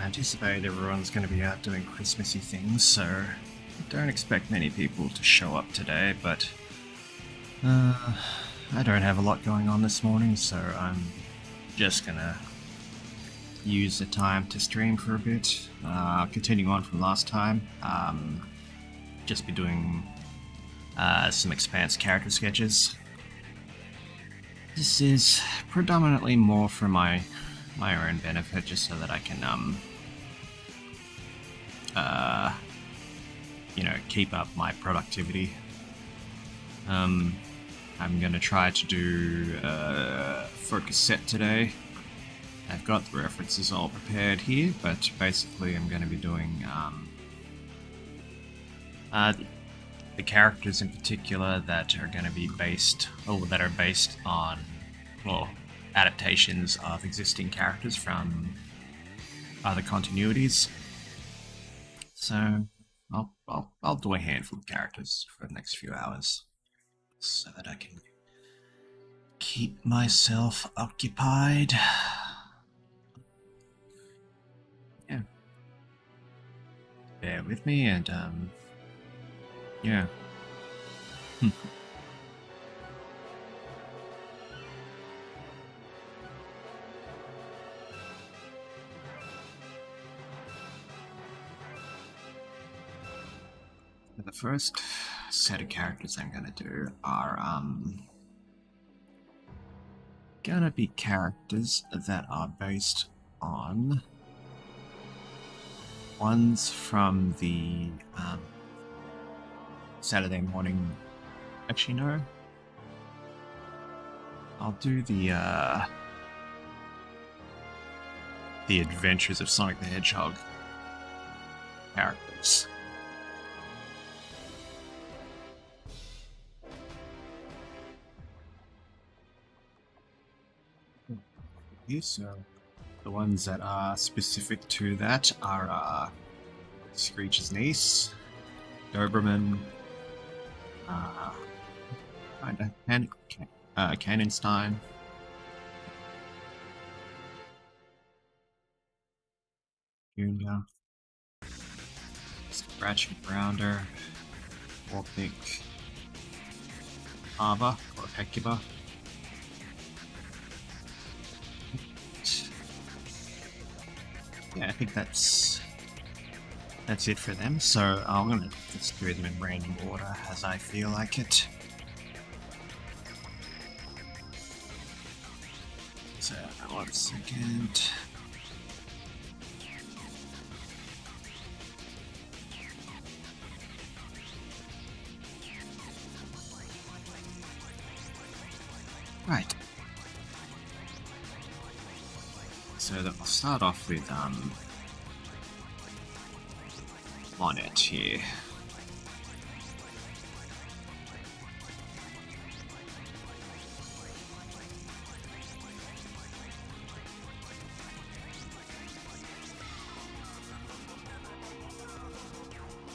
I anticipate everyone's going to be out doing Christmassy things, so don't expect many people to show up today, but I don't have a lot going on this morning, so I'm just gonna use the time to stream for a bit. Continuing on from last time, just be doing some Expanse character sketches. This is predominantly more for my own benefit, just so that I can keep up my productivity. I'm gonna try to do a focus set today. I've got the references all prepared here, but basically I'm going to be doing the characters in particular that are going to be based on, well, adaptations of existing characters from other continuities. So I'll do a handful of characters for the next few hours, so that I can keep myself occupied. Yeah. Bear with me, and yeah. The first set of characters I'm gonna do are gonna be characters that are based on ones from the Saturday morning. Actually, no. I'll do the Adventures of Sonic the Hedgehog characters. So the ones that are specific to that are Screech's niece, Doberman, Caninestein, Junior, Scratch and Grounder, Warpnik, Halva or Hecuba. Yeah, I think that's it for them, so I'm gonna just do them in random order as I feel like it. So, 1 second. Right. So I'll start off with Monnette here.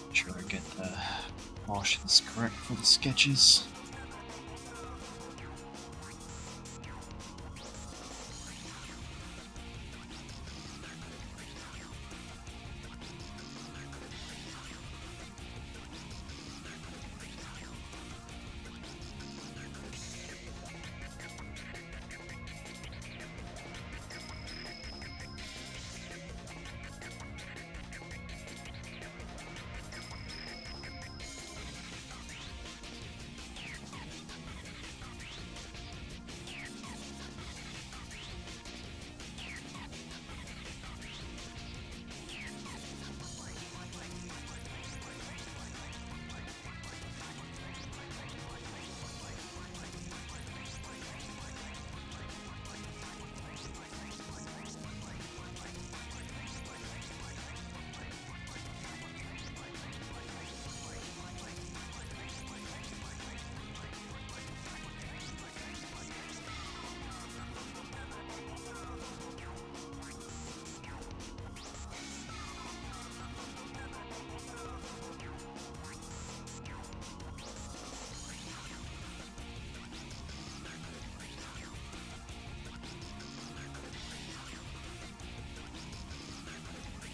Make sure I get the proportions correct for the sketches.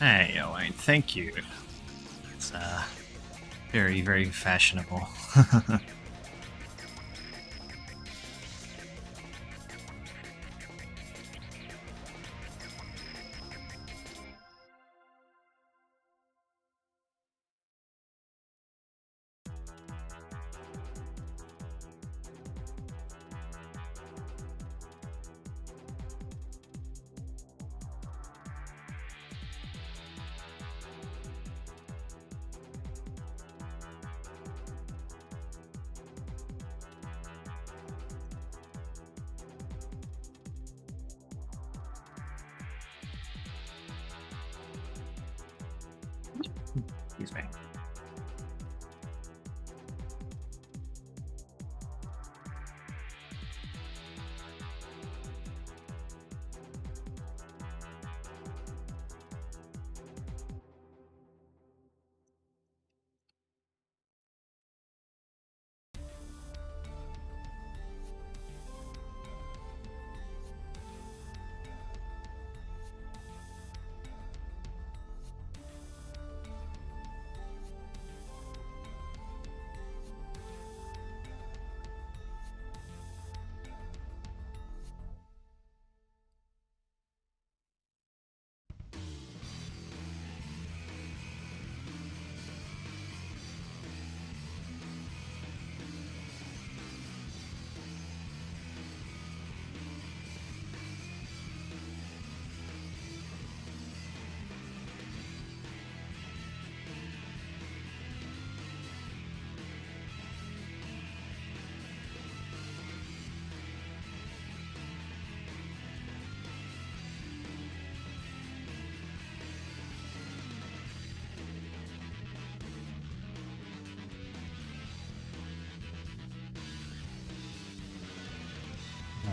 Hey, Owain, thank you. It's very, very fashionable. Excuse me.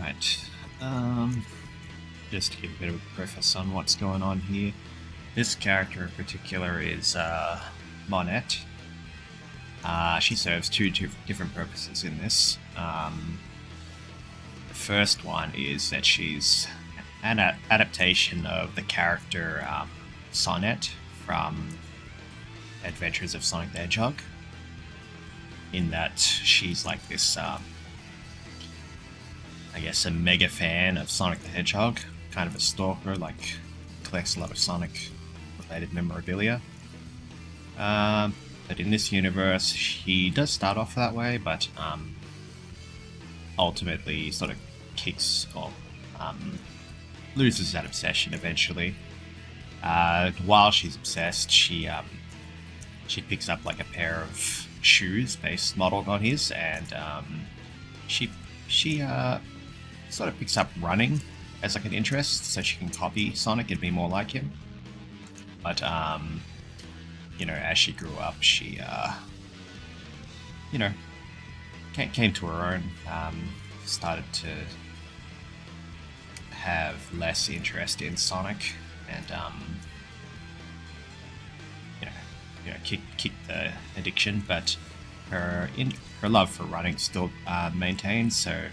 Right. Just to give a bit of a preface on what's going on here. This character in particular is Monnette. She serves two different purposes in this. The first one is that she's an adaptation of the character Sonnet from Adventures of Sonic the Hedgehog, in that she's like this, I guess, a mega fan of Sonic the Hedgehog, kind of a stalker, like collects a lot of Sonic related memorabilia. But in this universe, she does start off that way, but ultimately sort of kicks or loses that obsession eventually. While she's obsessed, she picks up like a pair of shoes based modeled on his, and she sort of picks up running as like an interest, so she can copy Sonic and be more like him. But you know, as she grew up, she you know, came to her own, started to have less interest in Sonic, and kick the addiction, but her love for running still maintained. So,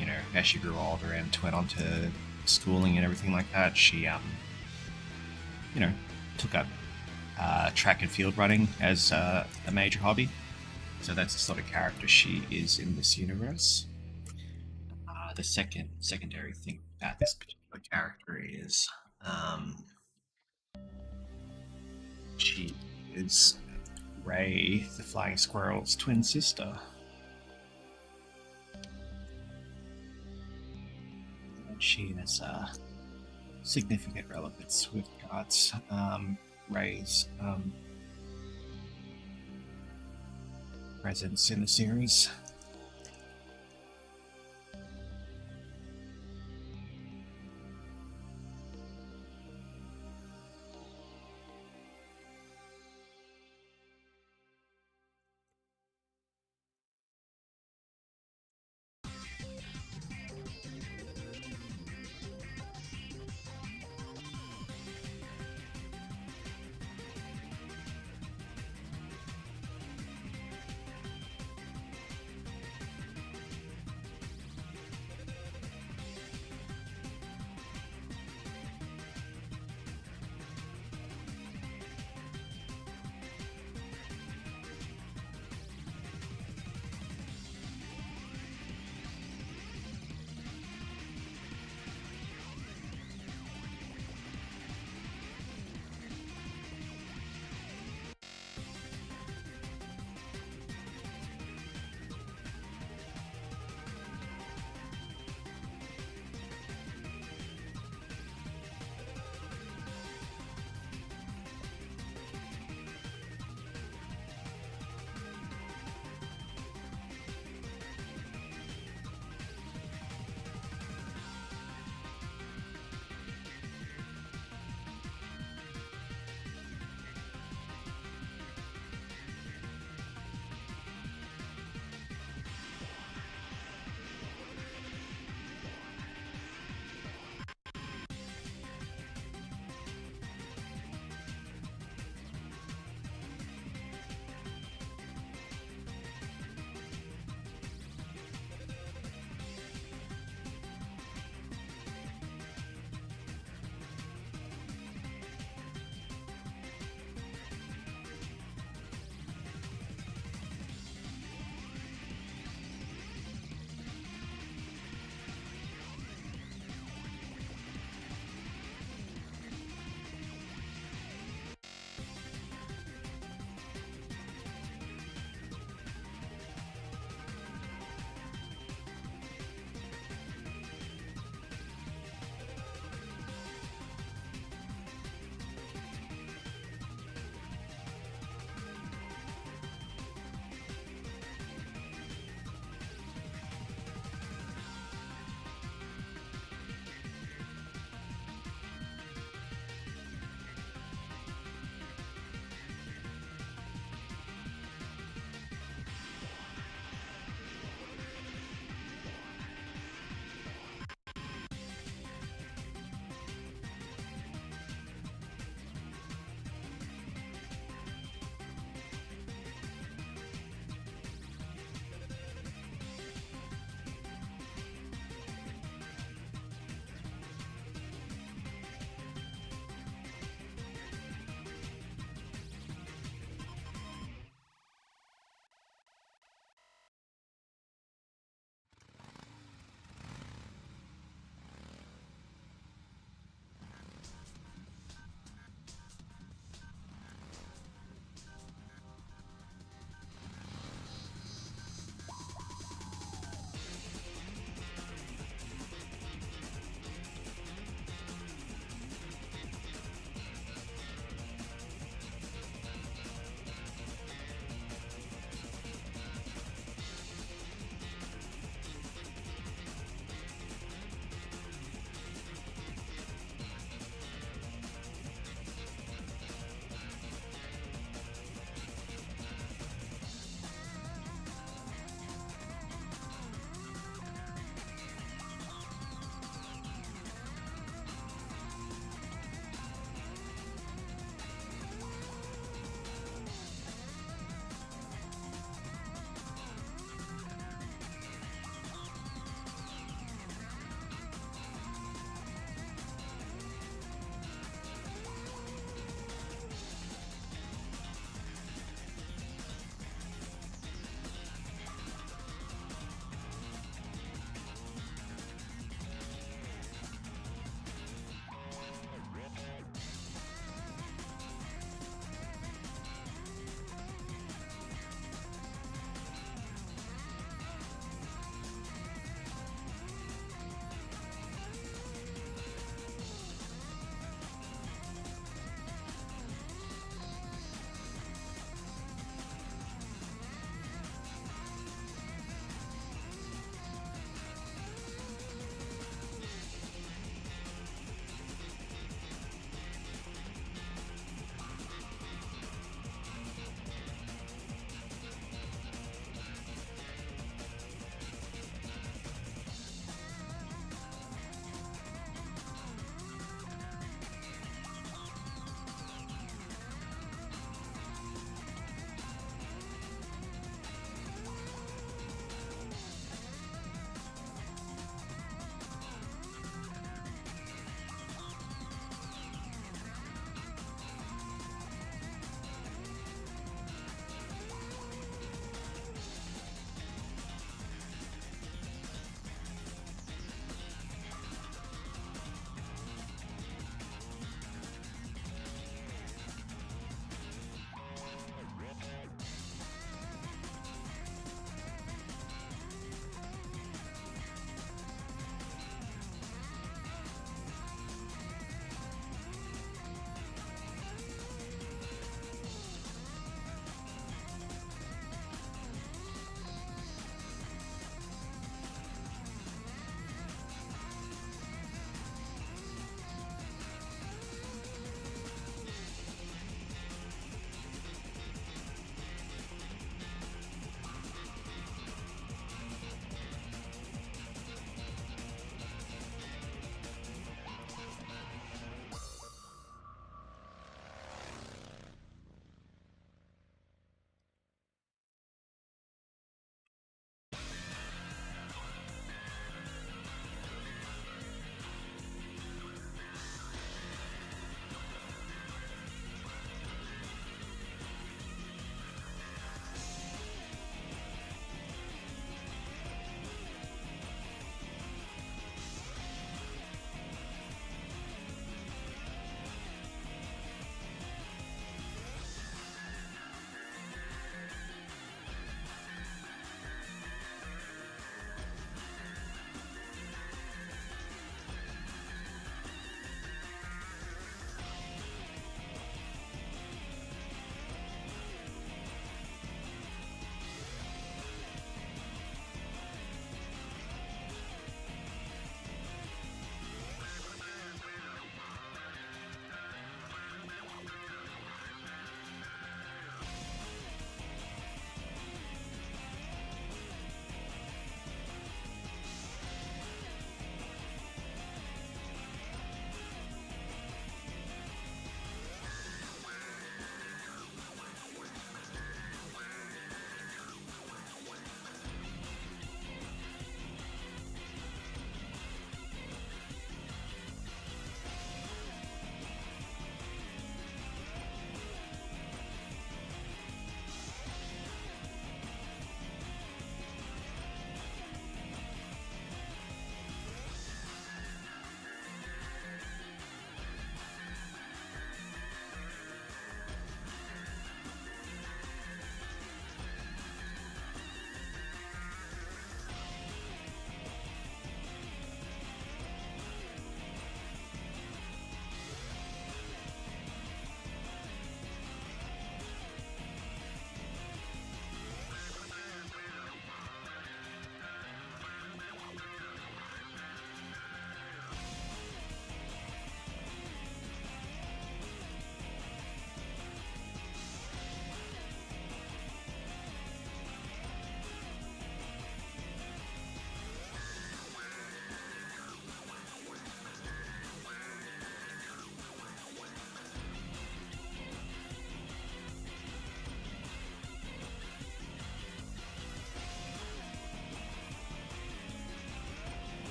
you know, as she grew older and went on to schooling and everything like that, she you know, took up track and field running as a major hobby. So that's the sort of character she is in this universe. The secondary thing about this particular character is she is Ray the Flying Squirrel's twin sister. And she has significant relevance with regards Ray's presence in the series.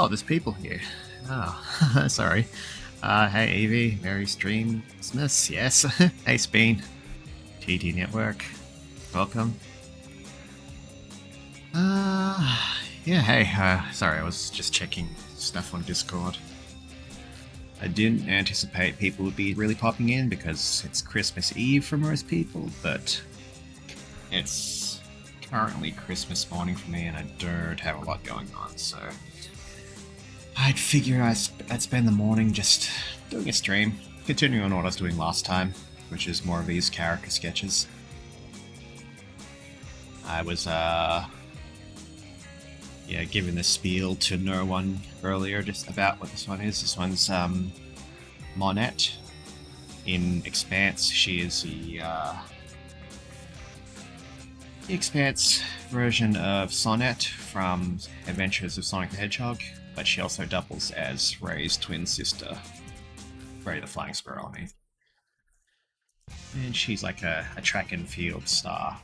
Oh, there's people here. Oh, sorry. Hey Evie, Merry Stream Smiths, yes. Hey Speen, TT Network, welcome. Yeah, hey, sorry, I was just checking stuff on Discord. I didn't anticipate people would be really popping in because it's Christmas Eve for most people, but it's currently Christmas morning for me and I don't have a lot going on, so I'd figure I'd spend the morning just doing a stream, continuing on what I was doing last time, which is more of these character sketches. I was, giving the spiel to no one earlier just about what this one is. This one's, Monnette in Expanse. She is the Expanse version of Sonnet from Adventures of Sonic the Hedgehog, but she also doubles as Ray's twin sister, Ray the Flying Squirrel, I mean. And she's like a track and field star.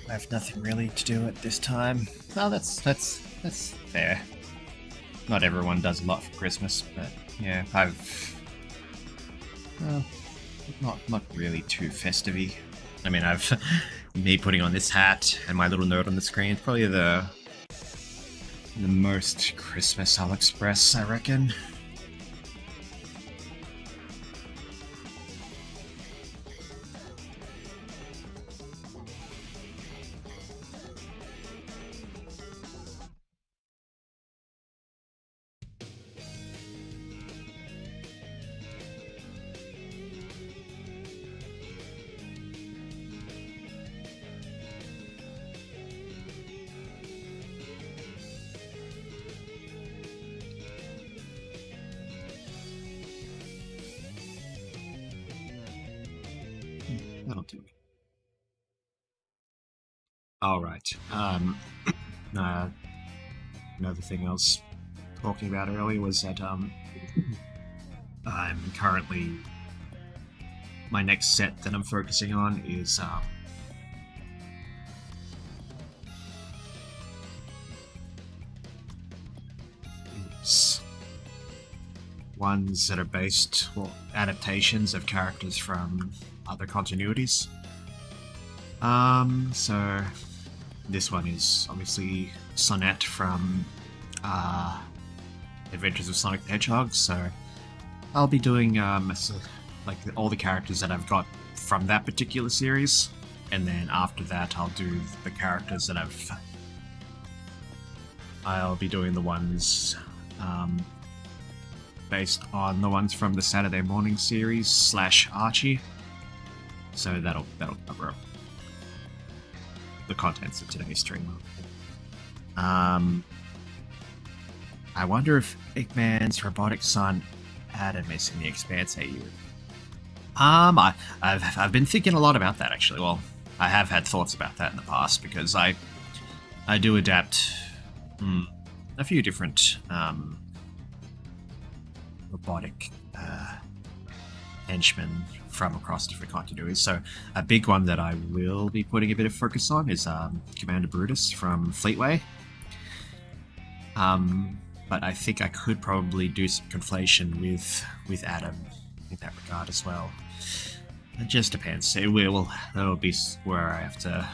I have nothing really to do at this time. Well, that's fair. Not everyone does a lot for Christmas, but yeah, not really too festive-y. I mean, me putting on this hat and my little note on the screen, probably the most Christmas I'll express, I reckon. That'll do. Alright, another thing I was talking about earlier was that, I'm currently, my next set that I'm focusing on is, ones that are based, well, adaptations of characters from other continuities. So this one is obviously Sonnet from Adventures of Sonic the Hedgehog, so I'll be doing like all the characters that I've got from that particular series, and then after that I'll do the characters that I'll be doing the ones based on the ones from the Saturday morning series / Archie. So that'll cover up the contents of today's stream. I wonder if Eggman's robotic son Adam is in the Expanse AU. I've been thinking a lot about that actually. Well, I have had thoughts about that in the past because I do adapt a few different robotic henchmen from across different continuities. So a big one that I will be putting a bit of focus on is Commander Brutus from Fleetway. But I think I could probably do some conflation with Adam in that regard as well. It just depends. That'll be where I have to,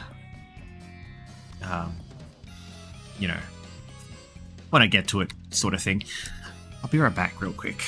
when I get to it, sort of thing. I'll be right back real quick.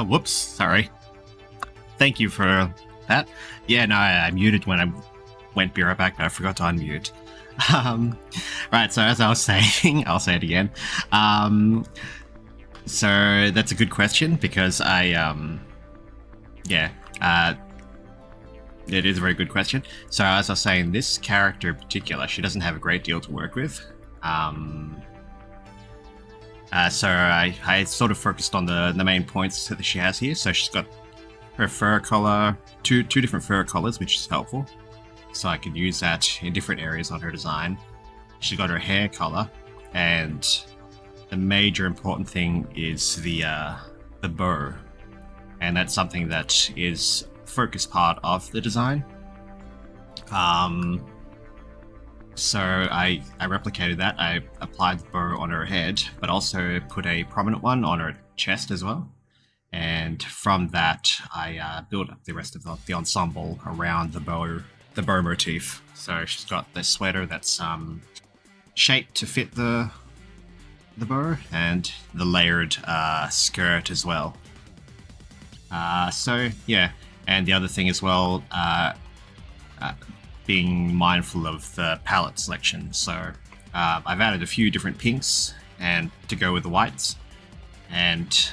Whoops, sorry. Thank you for that. Yeah, no, I muted when I went be right back, but I forgot to unmute. Right, so as I was saying, I'll say it again. So that's a good question because yeah, it is a very good question. So as I was saying, this character in particular, she doesn't have a great deal to work with. So I sort of focused on the main points that she has here. So she's got her fur color, two different fur colors, which is helpful. So I could use that in different areas on her design. She's got her hair color, and the major important thing is the bow, and that's something that is focus part of the design. So I replicated that. I applied the bow on her head, but also put a prominent one on her chest as well. And from that, I built up the rest of the ensemble around the bow motif. So she's got this sweater that's shaped to fit the bow, and the layered skirt as well. So yeah, and the other thing as well, being mindful of the palette selection. So I've added a few different pinks and to go with the whites, and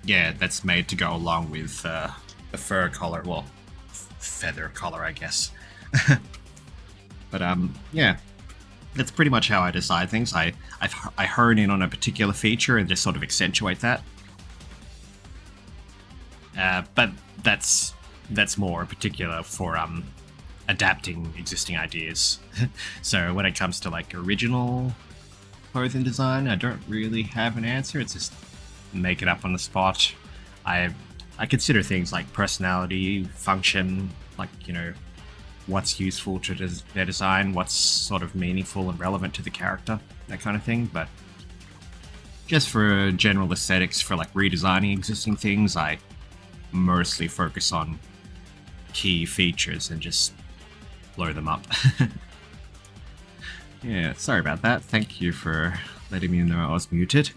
yeah, that's made to go along with the fur color, well, feather color, I guess. But yeah, that's pretty much how I decide things. I hone in on a particular feature and just sort of accentuate that. But that's more particular for adapting existing ideas. So when it comes to like original clothing design, I don't really have an answer. It's just make it up on the spot. I consider things like personality, function, like, you know, what's useful to their design, what's sort of meaningful and relevant to the character, that kind of thing. But just for general aesthetics, for like redesigning existing things, I mostly focus on key features and just blow them up. Yeah, sorry about that. Thank you for letting me know I was muted.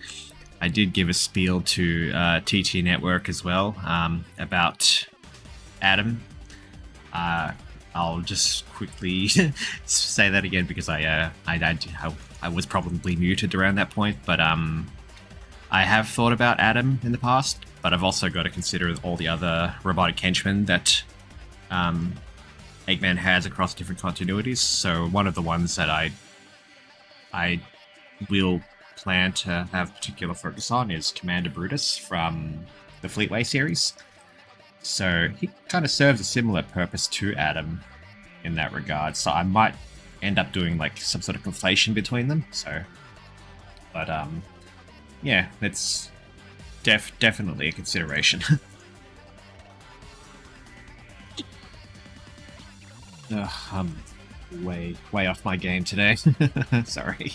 I did give a spiel to TT Network as well about Adam. I'll just quickly say that again because I was probably muted around that point, but I have thought about Adam in the past, but I've also got to consider all the other robotic henchmen that Eggman has across different continuities. So one of the ones that I will plan to have particular focus on is Commander Brutus from the Fleetway series. So he kind of serves a similar purpose to Adam in that regard. So I might end up doing like some sort of conflation between them. So, but yeah, it's definitely a consideration. I'm way off my game today. Sorry.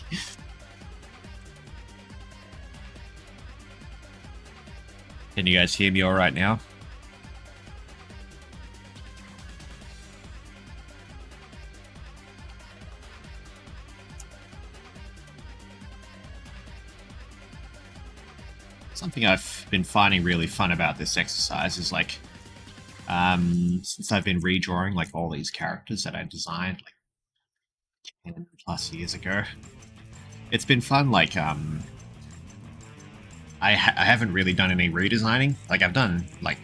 Can you guys hear me all right now? Something I've been finding really fun about this exercise is like, since I've been redrawing like all these characters that I designed like 10 plus years ago, it's been fun. Like, I haven't really done any redesigning. Like, I've done like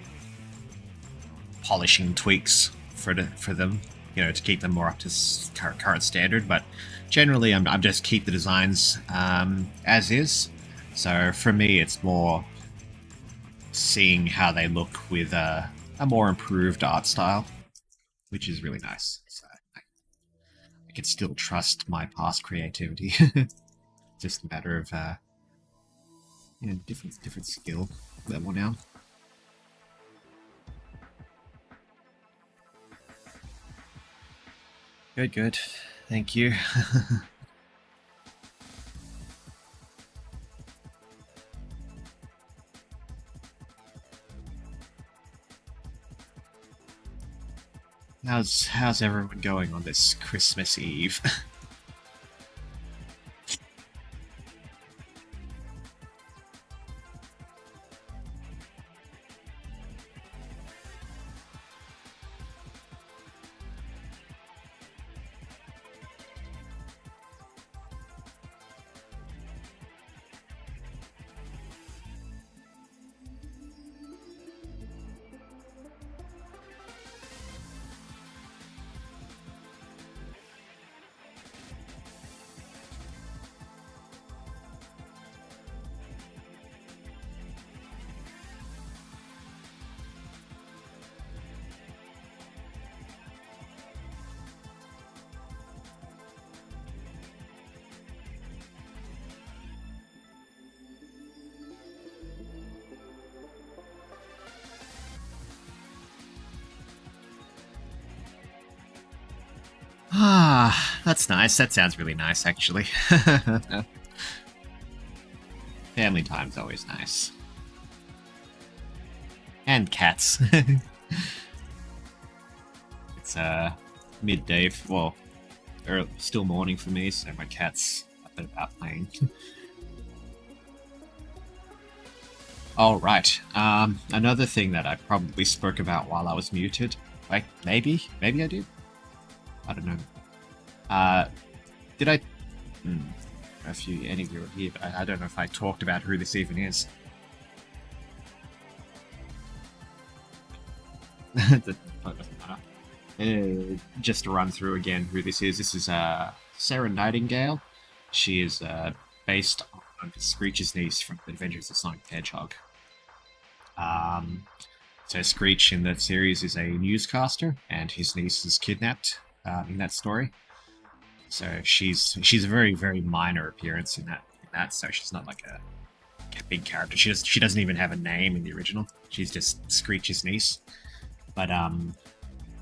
polishing tweaks for them, you know, to keep them more up to current standard. But generally, I'm just keep the designs as is. So for me, it's more seeing how they look with a more improved art style, which is really nice. So I can still trust my past creativity. Just a matter of different skill level now. Good. Thank you. How's everyone going on this Christmas Eve? Ah, that's nice. That sounds really nice, actually. Family time's always nice. And cats. It's midday, well, still morning for me, so my cat's up and about playing. Alright, another thing that I probably spoke about while I was muted, like, maybe I did? I don't know. Did I... if any of you are here, but I don't know if I talked about who this even is. It doesn't matter. Just to run through again who this is. This is Seren Nightingale. She is based on Screech's niece from The Adventures of Sonic the Hedgehog. So Screech in that series is a newscaster, and his niece is kidnapped in that story. So she's a very, very minor appearance in that. So she's not like a big character. She doesn't even have a name in the original. She's just Screech's niece. But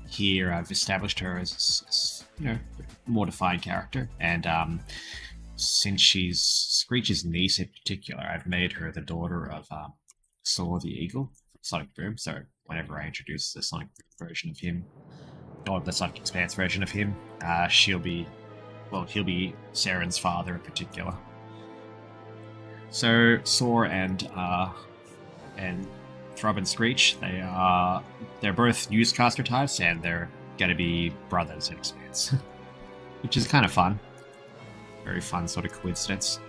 here I've established her as a more defined character, and since she's Screech's niece in particular, I've made her the daughter of Saw the Eagle, Sonic Boom. So whenever I introduce the Sonic Boom version of him, or the Sonic Expanse version of him, he'll be Seren's father in particular. So Saw and Throb and Screech, they're both newscaster types, and they're gonna be brothers in Expanse, which is kind of fun. Very fun sort of coincidence.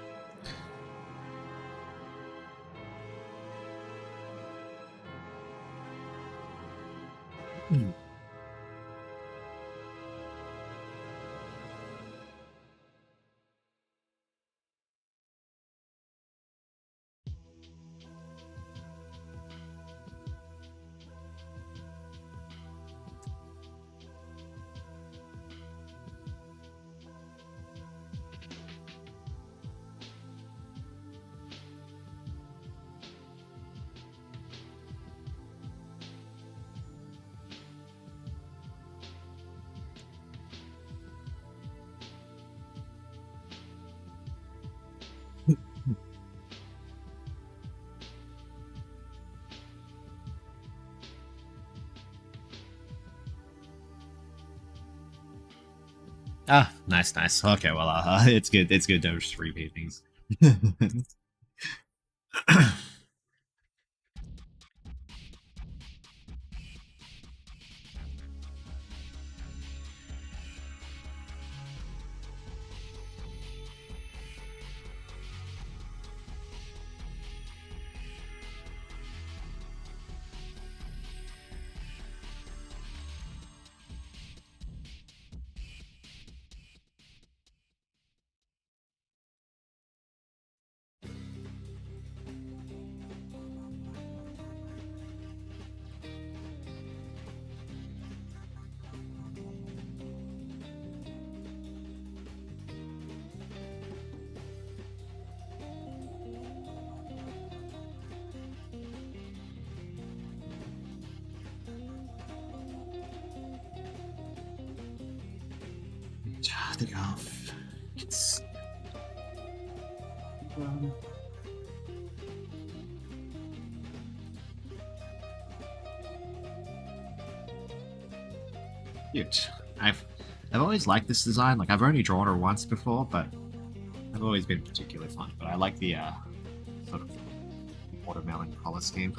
Ah, nice. Okay, well, it's good. It's good to just repeat things. The elf. It's cute. I've always liked this design. Like, I've only drawn her once before, but I've always been particularly fond. But I like the sort of watermelon color scheme.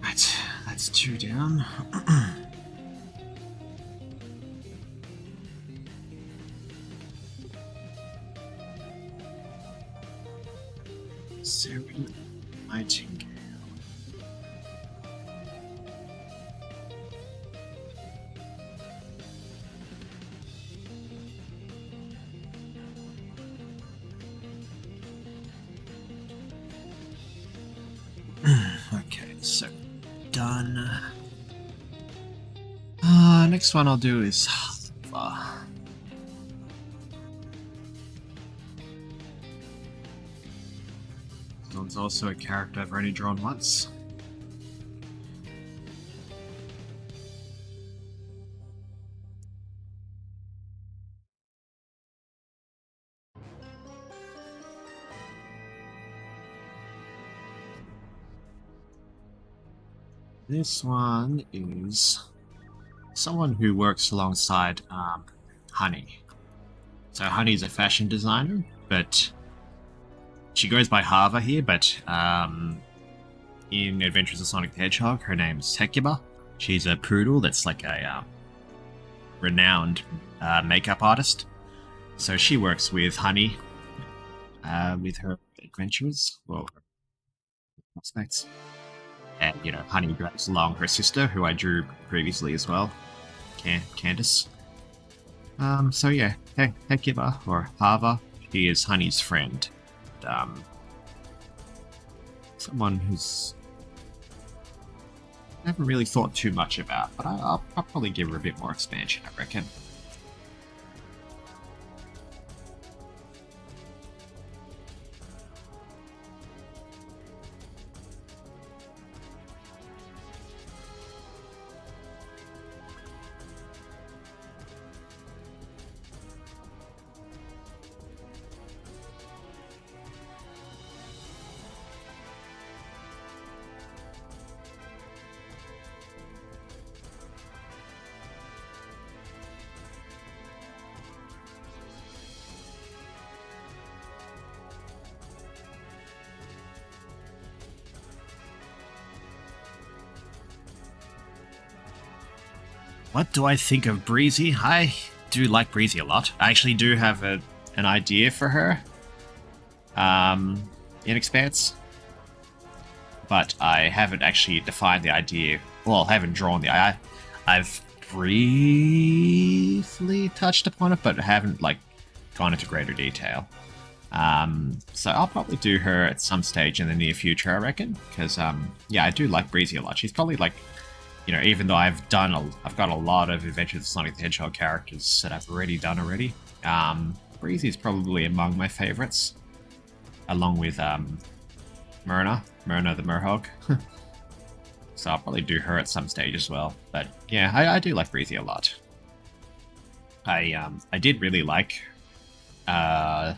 Right, that's 2 down. Seren Nightingale. Okay, so done. Next one I'll do is Halva. This one's also a character I've only drawn once. This one is someone who works alongside Honey. So Honey's a fashion designer, but she goes by Halva here, but in Adventures of Sonic the Hedgehog, her name's Hecuba. She's a poodle that's like a renowned makeup artist. So she works with Honey with her adventures, well, prospects. And, you know, Honey drags along her sister, who I drew previously as well, Candace. So yeah, Hecuba, or Halva, she is Honey's friend. Someone who's I haven't really thought too much about, but I'll probably give her a bit more expansion, I reckon. What do I think of Breezy? I do like Breezy a lot. I actually do have an idea for her in Expanse, but I haven't actually defined the idea. Well, I haven't drawn the idea. I've briefly touched upon it, but haven't like gone into greater detail. So I'll probably do her at some stage in the near future, I reckon, because yeah, I do like Breezy a lot. She's probably like, you know, even though I've got a lot of Adventures of Sonic the Hedgehog characters that I've already done already. Breezy is probably among my favorites, along with Myrna the Merhog. So I'll probably do her at some stage as well. But yeah, I do like Breezy a lot. I did really like the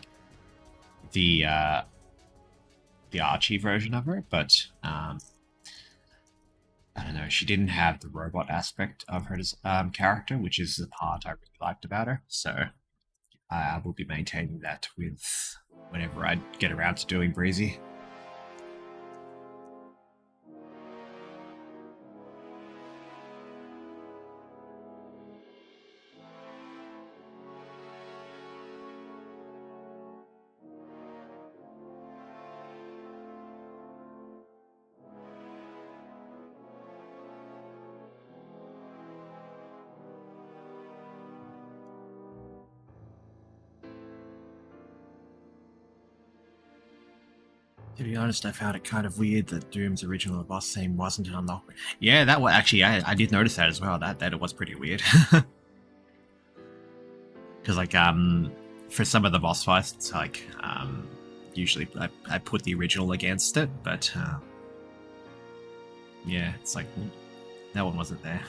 Archie version of her, but I don't know, she didn't have the robot aspect of her character, which is the part I really liked about her. So I will be maintaining that with whenever I get around to doing Breezy. To be honest, I found it kind of weird that Doom's original boss theme wasn't an unlock. Yeah, that was actually I did notice that as well. That it was pretty weird. Because like for some of the boss fights, it's like usually I put the original against it, but yeah, it's like that one wasn't there.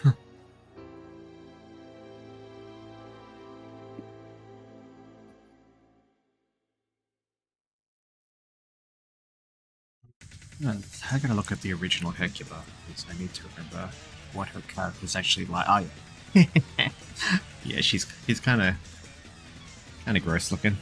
I gotta look at the original Hecuba, because I need to remember what her character's actually like. Oh yeah, yeah, she's kind of gross looking.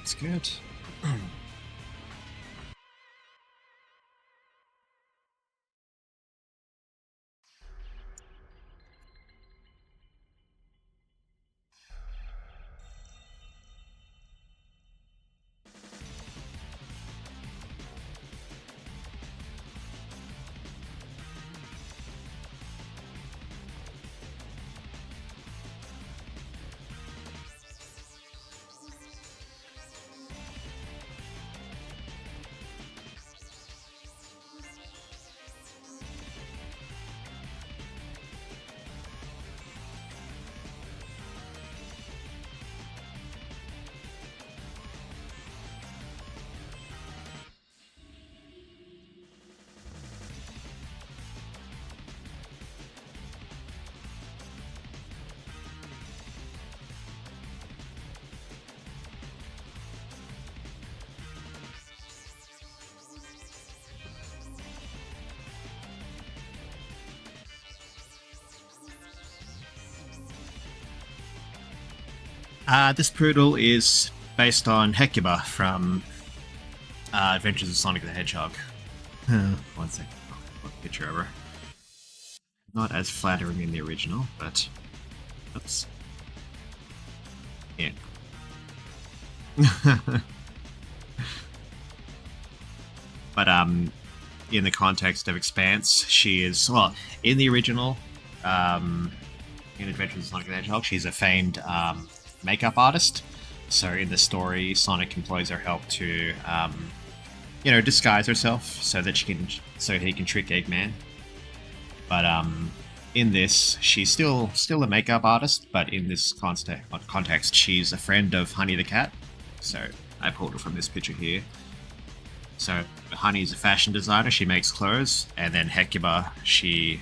That's good. This poodle is based on Hecuba from Adventures of Sonic the Hedgehog. One second. I'll picture over. Not as flattering in the original, but oops. Yeah. But in the context of Expanse, she is, well, in the original, in Adventures of Sonic the Hedgehog, she's a famed makeup artist. So in the story, Sonic employs her help to, disguise herself so that he can trick Eggman. But in this, she's still a makeup artist, but in this context, she's a friend of Honey the cat. So I pulled her from this picture here. So Honey's a fashion designer. She makes clothes, and then Hecuba, she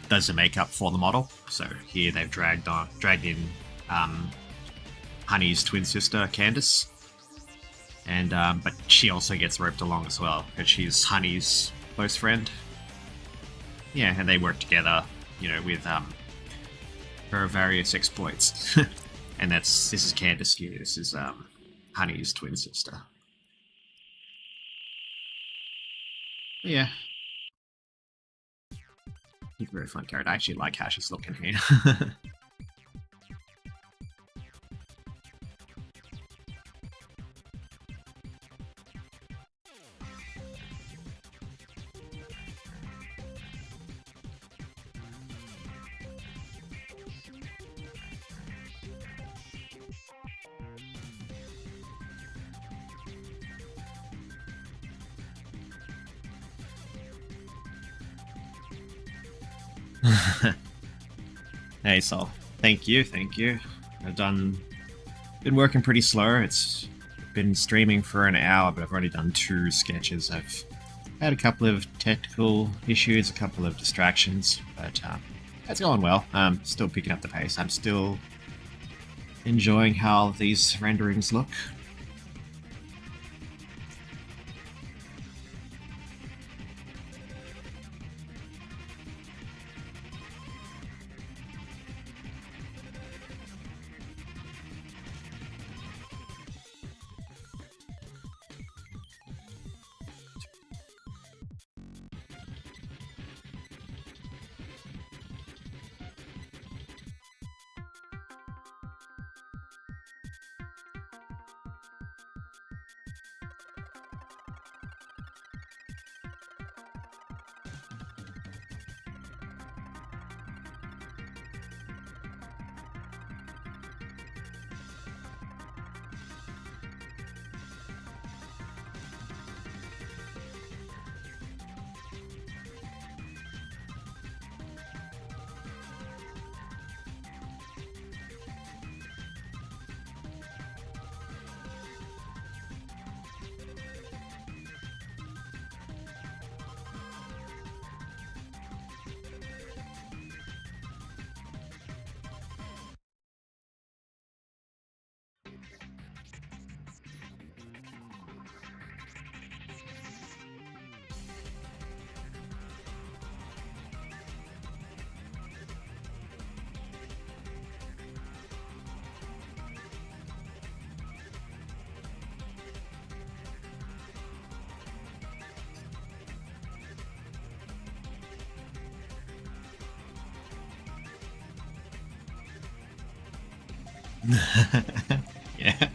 does the makeup for the model. So here they've dragged in Honey's twin sister Candace, and but she also gets roped along as well because she's Honey's close friend. Yeah, and they work together, with her various exploits. And this is Candace here. This is Honey's twin sister. Yeah. He's a very fun character. I actually like how she's looking here. Hey Sol, thank you. I've been working pretty slow. It's been streaming for an hour, but I've already done 2 sketches. I've had a couple of technical issues, a couple of distractions, but it's going well. I'm still picking up the pace. I'm still enjoying how these renderings look. Yeah.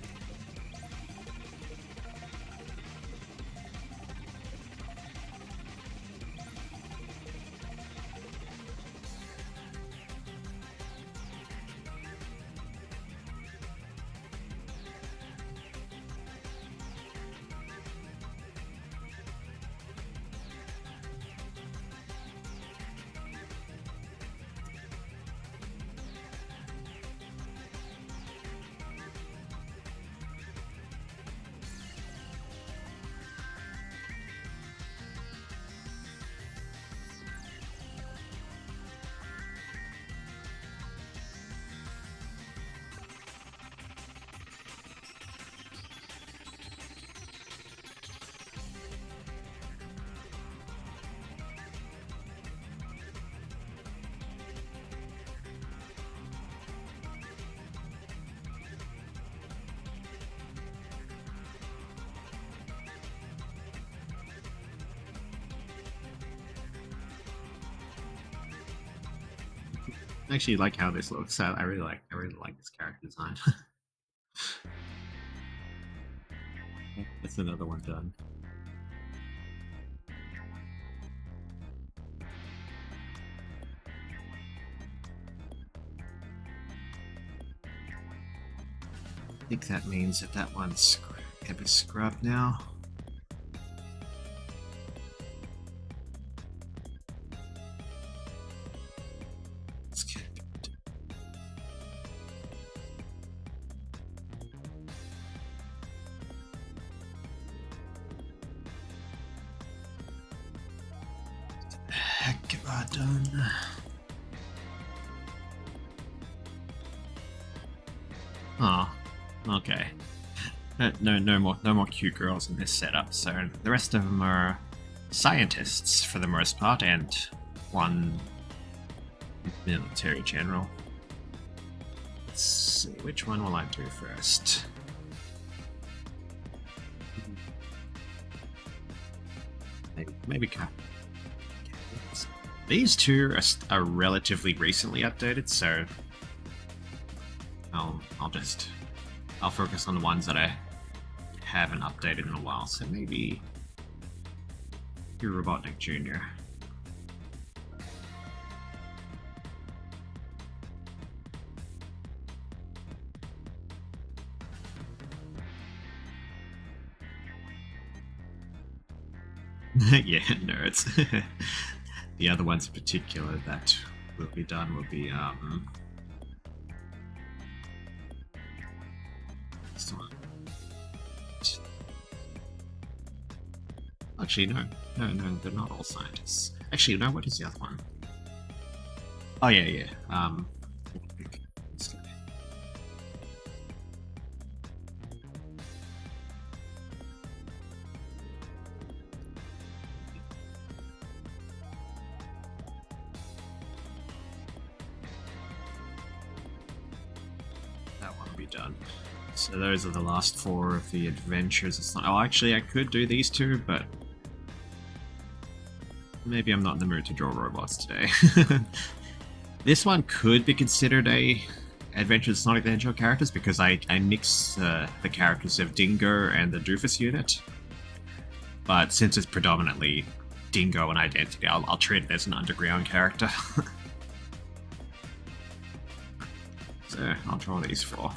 I actually like how this looks. I really like this character design. That's another one done. I think that means that one's can be scrubbed now. Heck have I done? Oh, okay. No more cute girls in this setup. So the rest of them are scientists for the most part, and one military general. Let's see, which one will I do first? Maybe these two are relatively recently updated, so I'll focus on the ones that I haven't updated in a while. So maybe your Robotnik Jr. Yeah, nerds. The other ones in particular that will be done will be actually no, they're not all scientists. Actually, no, what is the other one? Oh yeah. Done. So those are the last 4 of the adventures. It's not. Oh, actually, I could do these 2, but maybe I'm not in the mood to draw robots today. This one could be considered a Adventures of Sonic the Hedgehog characters because I mix the characters of Dingo and the Doofus unit. But since it's predominantly Dingo and Identity, I'll treat it as an underground character. So I'll draw these 4.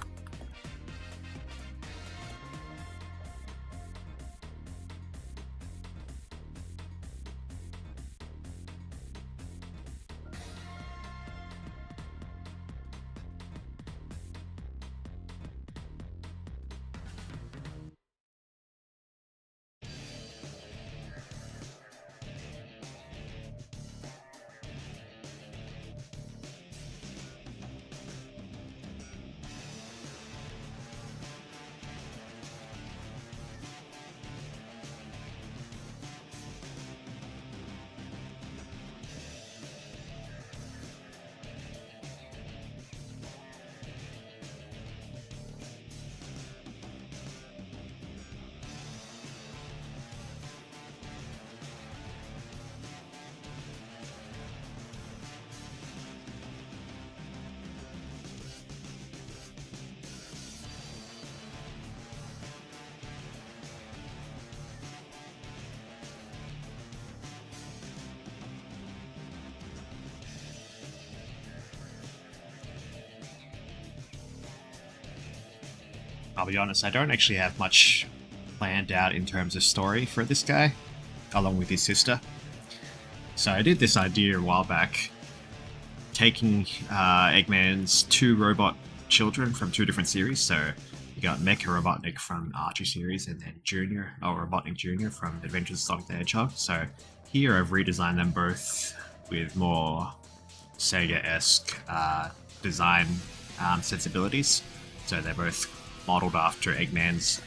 I'll be honest, I don't actually have much planned out in terms of story for this guy, along with his sister. So I did this idea a while back, taking Eggman's two robot children from two different series. So you got Mecha Robotnik from Archie series, and then Junior, or Robotnik Junior from Adventures of Sonic the Hedgehog. So here I've redesigned them both with more Sega-esque design sensibilities. So they're both modeled after Eggman's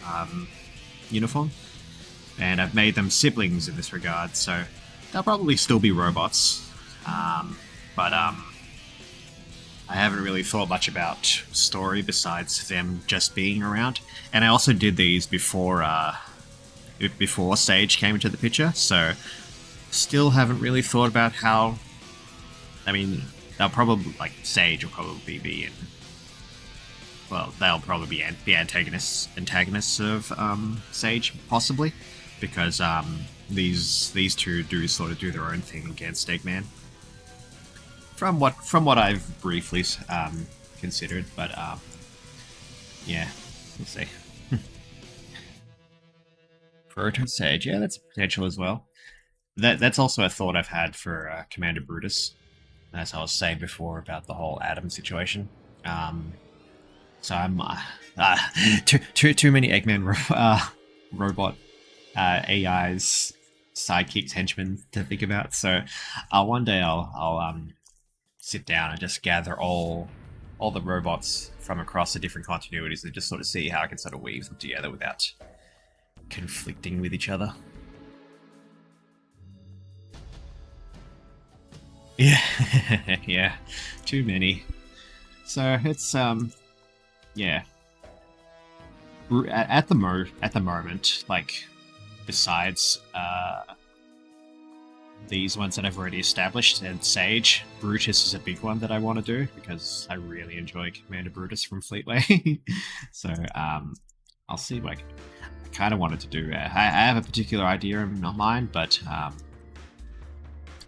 uniform. And I've made them siblings in this regard, so they'll probably still be robots. But I haven't really thought much about story besides them just being around. And I also did these before Sage came into the picture, so still haven't really thought about how. I mean, they'll probably, like, Sage will probably be in. Well, they'll probably be the antagonists of Sage, possibly, because these two do sort of do their own thing against Eggman. From what I've briefly considered, but yeah, we'll see. Proto Sage, yeah, that's potential as well. That's also a thought I've had for Commander Brutus, as I was saying before about the whole Adam situation. So I'm too many Eggman robot AIs, sidekicks, henchmen to think about. So one day I'll sit down and just gather all the robots from across the different continuities and just sort of see how I can sort of weave them together without conflicting with each other. Yeah, yeah, too many. So it's yeah. At the moment, like, besides these ones that I've already established and Sage, Brutus is a big one that I want to do because I really enjoy Commander Brutus from Fleetway. So I'll see what I kind of wanted to do. I have a particular idea in mind, but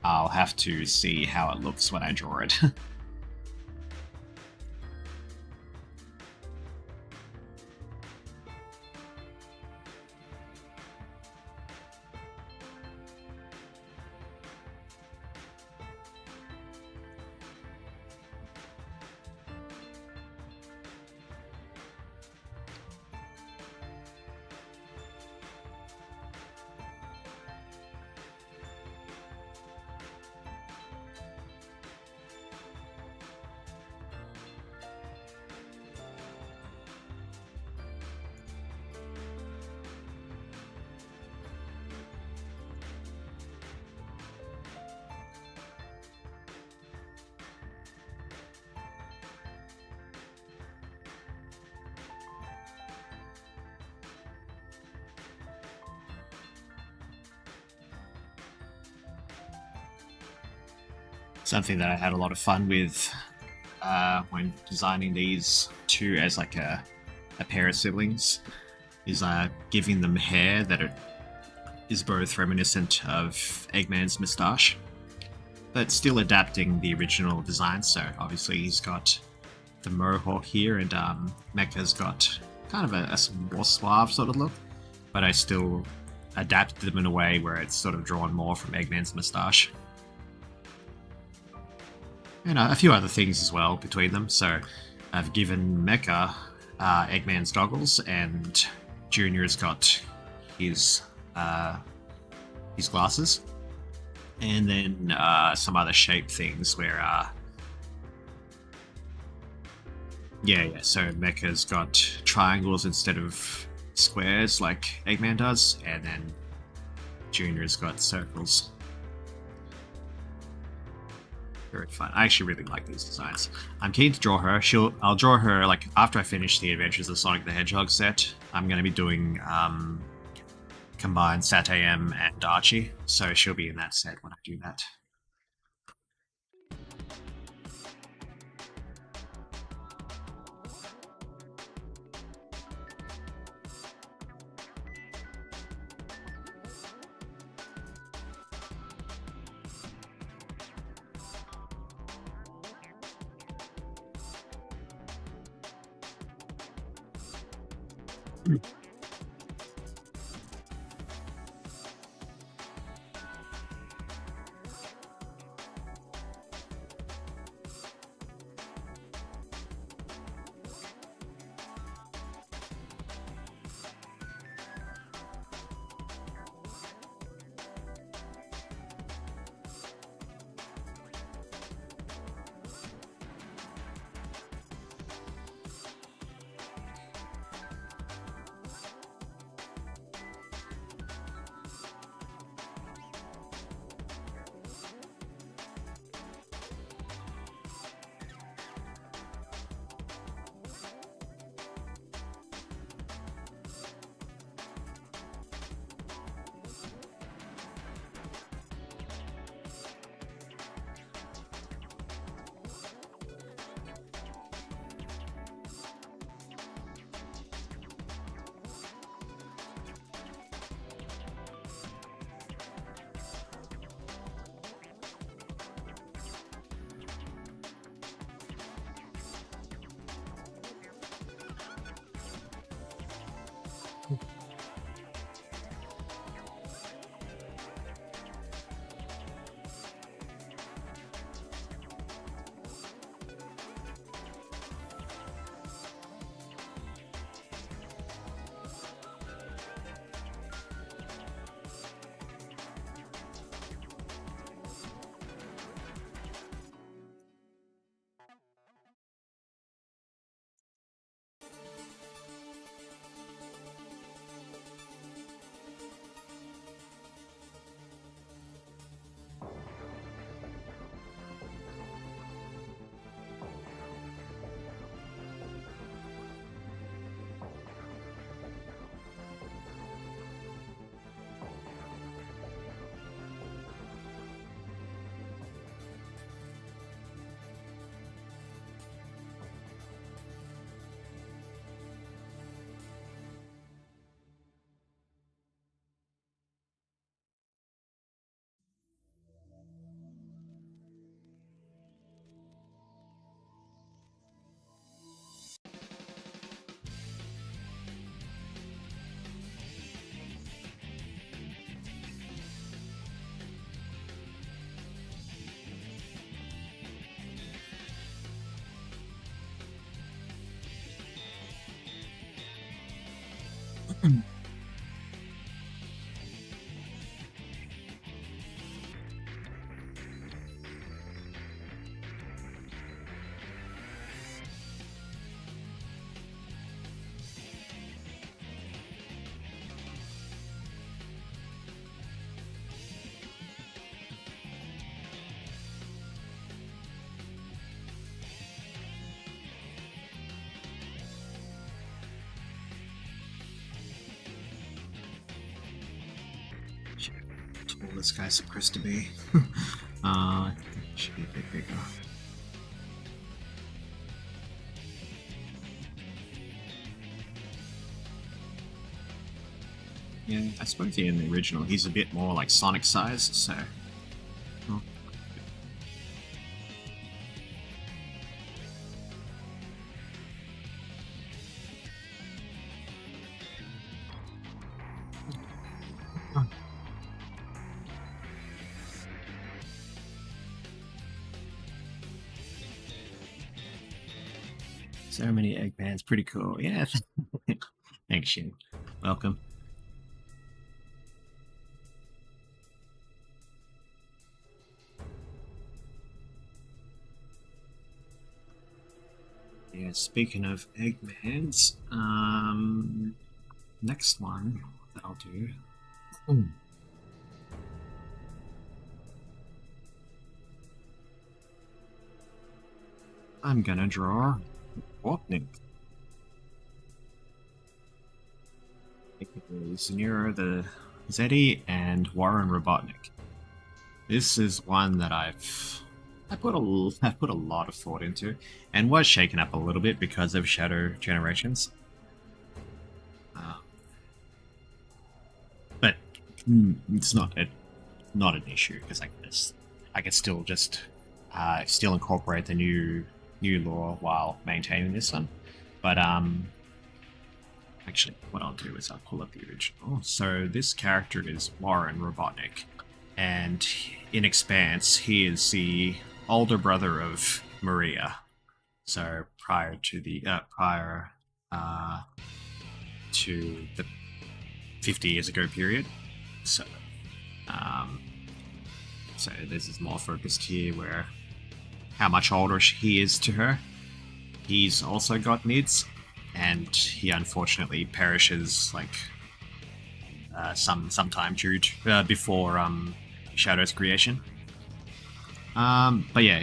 I'll have to see how it looks when I draw it. Something that I had a lot of fun with when designing these two as like a pair of siblings is giving them hair that is both reminiscent of Eggman's moustache, but still adapting the original design. So obviously he's got the mohawk here, and Mecha's got kind of a more suave sort of look, but I still adapted them in a way where it's sort of drawn more from Eggman's moustache. And a few other things as well between them. So I've given Mecha Eggman's goggles, and Junior's got his glasses, and then some other shape things where so Mecha's got triangles instead of squares like Eggman does, and then Junior's got circles. Very fun. I actually really like these designs. I'm keen to draw her. I'll draw her like after I finish the Adventures of Sonic the Hedgehog set. I'm going to be doing combined Sat AM and Archie, so she'll be in that set when I do that. Tall this guy's supposed to be. Should be a bit bigger. Yeah, I suppose in the original he's a bit more like Sonic size, so. Oh. So many Eggmans, pretty cool. Yeah. Thanks, Shin. Welcome. Yeah, speaking of Eggmans, next one that I'll do. I'm gonna draw Warpnik. It is Nero the Zeddy and Warren Robotnik. This is one that I've put a lot of thought into, and was shaken up a little bit because of Shadow Generations. But it's not an issue because I can still just still incorporate the new lore while maintaining this one. But I Actually, what I'll do is I'll pull up the original. So this character is Warren Robotnik, and in Expanse, he is the older brother of Maria. So prior to the 50 years ago period. So, so this is more focused here, where how much older he is to her. He's also got needs, and he unfortunately perishes like sometime before Shadow's creation. But yeah,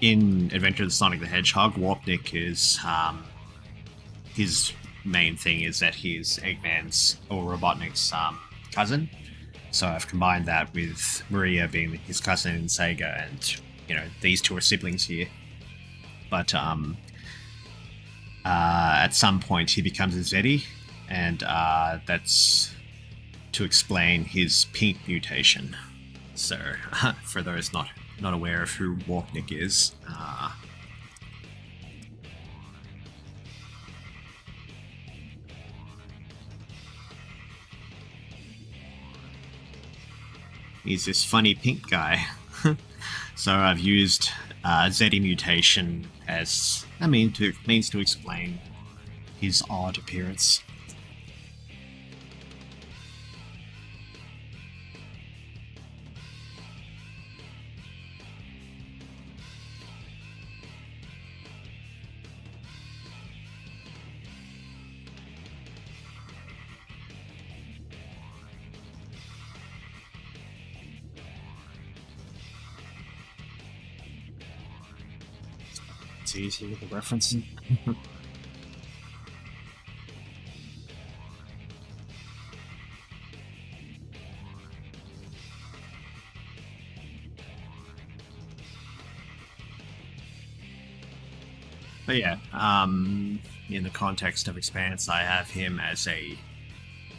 in Adventure of Sonic the Hedgehog, Warpnik is his main thing is that he's Eggman's or Robotnik's cousin. So I've combined that with Maria being his cousin in Sega, and these two are siblings here. But at some point he becomes a Zeddy, and that's to explain his pink mutation. So for those not aware of who Warpnik is, he's this funny pink guy. So I've used Zeddy mutation as means to explain his odd appearance. It's easy with the referencing. But yeah, in the context of Expanse, I have him as a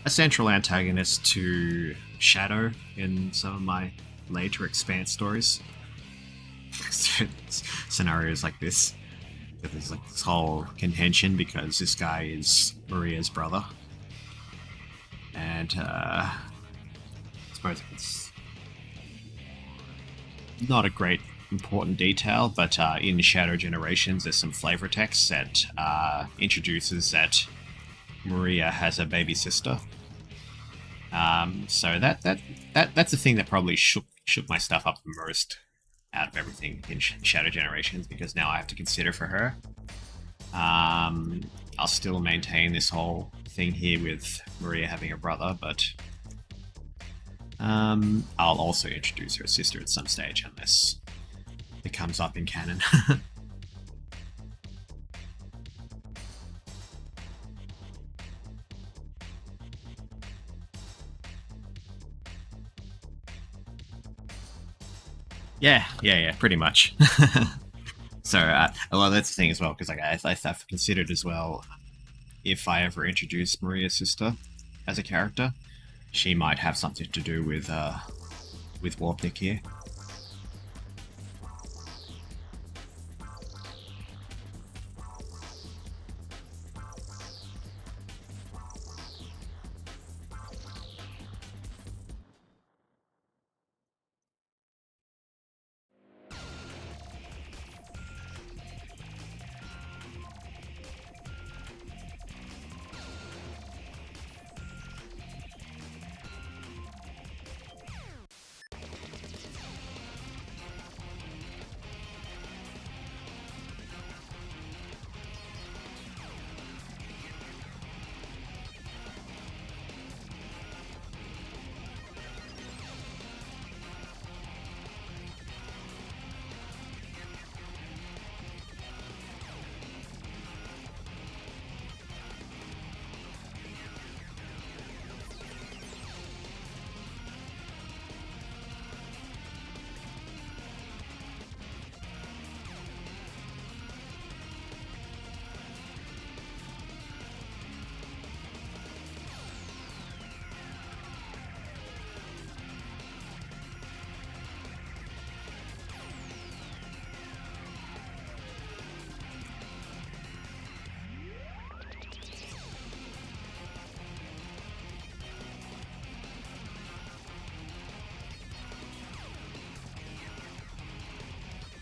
central antagonist to Shadow in some of my later Expanse stories. Scenarios like this. There's like this whole contention because this guy is Maria's brother. And I suppose it's not a great important detail, but in Shadow Generations there's some flavor text that introduces that Maria has a baby sister. So that's the thing that probably shook my stuff up the most out of everything in Shadow Generations, because now I have to consider for her. I'll still maintain this whole thing here with Maria having a brother, but I'll also introduce her sister at some stage unless it comes up in canon. Yeah, pretty much. So, well, that's the thing as well, because like I've considered as well, if I ever introduce Maria's sister as a character, she might have something to do with Warpnik here.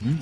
Mm.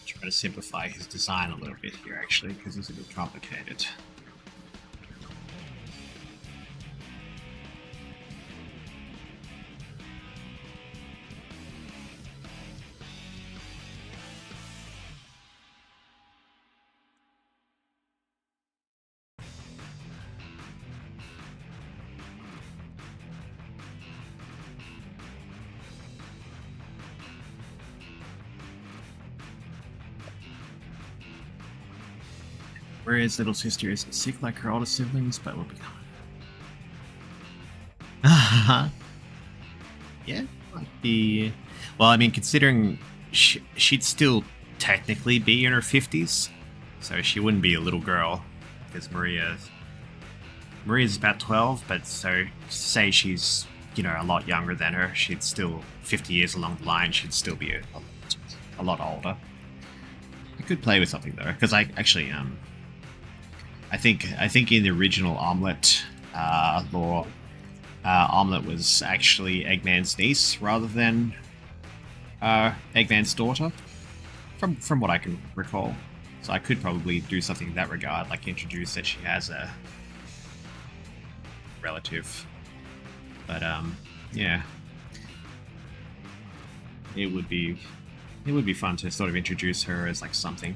Try to simplify his design a little bit here, actually, because he's a bit complicated. Whereas little sister is sick like her older siblings, but will become. Yeah, might be. Well, I mean, considering she'd still technically be in her 50s, so she wouldn't be a little girl, because Maria's about 12, but so say she's, a lot younger than her, she'd still, 50 years along the line, she'd still be a lot older. I could play with something though, because I actually I think in the original Omelette lore, Omelette was actually Eggman's niece rather than Eggman's daughter, from what I can recall. So I could probably do something in that regard, like introduce that she has a relative. But yeah, it would be fun to sort of introduce her as like something.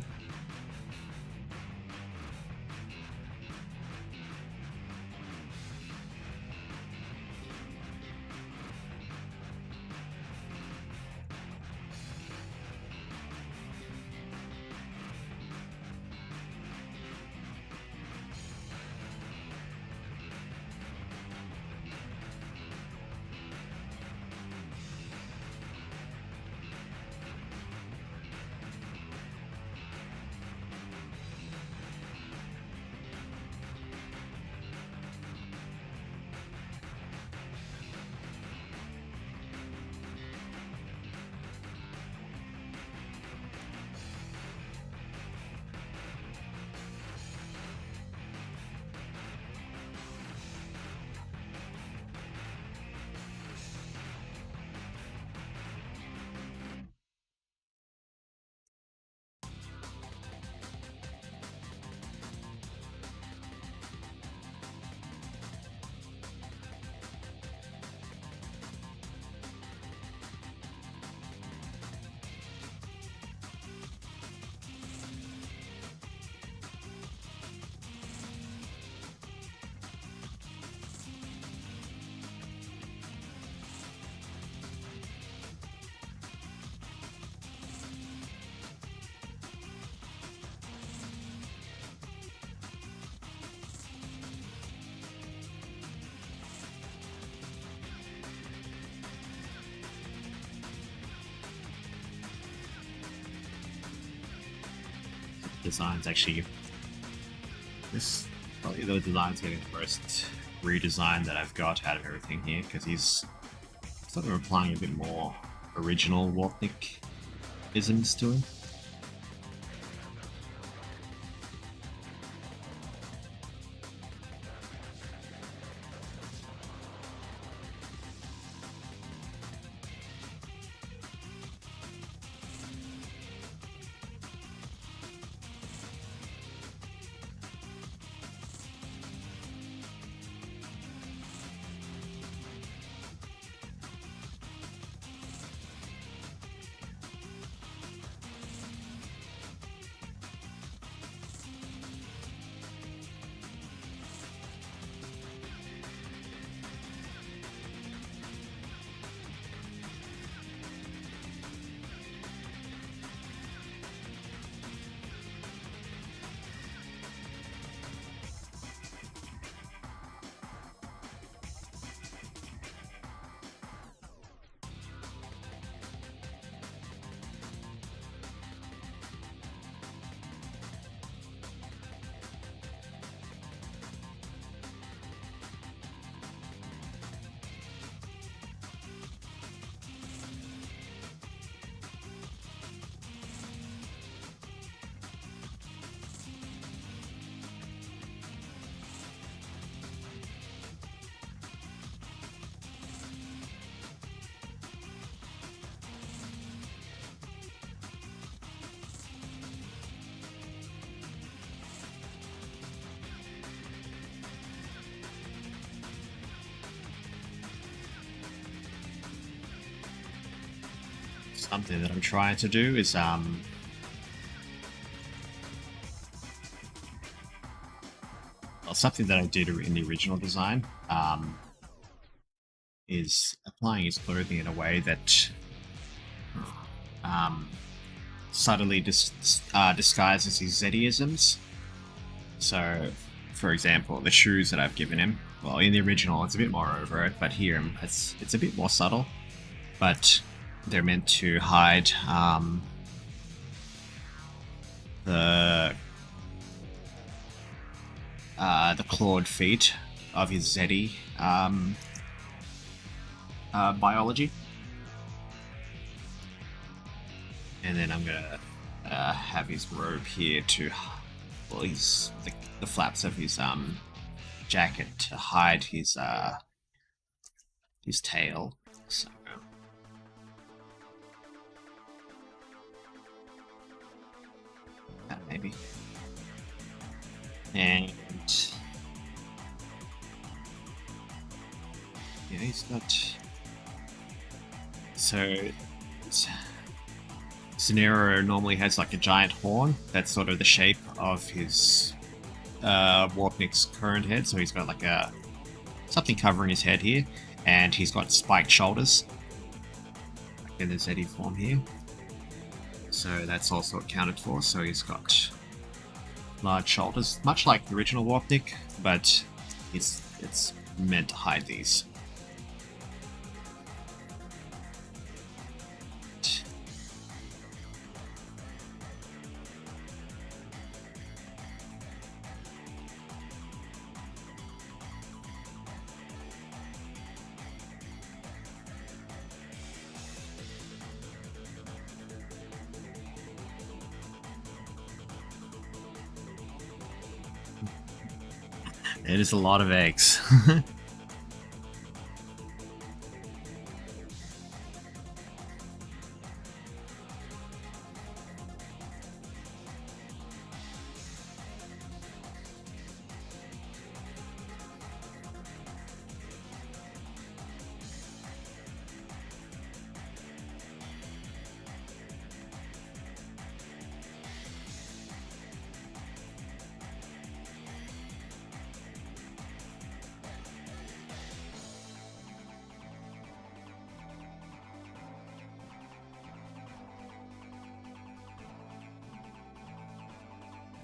Designs actually, this probably the design's getting the most redesign that I've got out of everything here, because he's sort of applying a bit more original Warpnik isms to him. something that I'm trying to do is well, something that I did in the original design is applying his clothing in a way that subtly disguises his Zeddyisms. So, for example, the shoes that I've given him, well, in the original it's a bit more overt, but here it's a bit more subtle. But they're meant to hide the clawed feet of his Zeddy biology. And then I'm gonna have his robe here to, well, the flaps of his jacket to hide his tail. So that maybe. And yeah, he's got. So Scenario normally has like a giant horn that's sort of the shape of his Warpnik's current head. So he's got like something covering his head here, and he's got spiked shoulders like in the Zeddy form here. So that's also accounted for. So he's got large shoulders, much like the original Warpnik, but it's meant to hide these. It is a lot of eggs.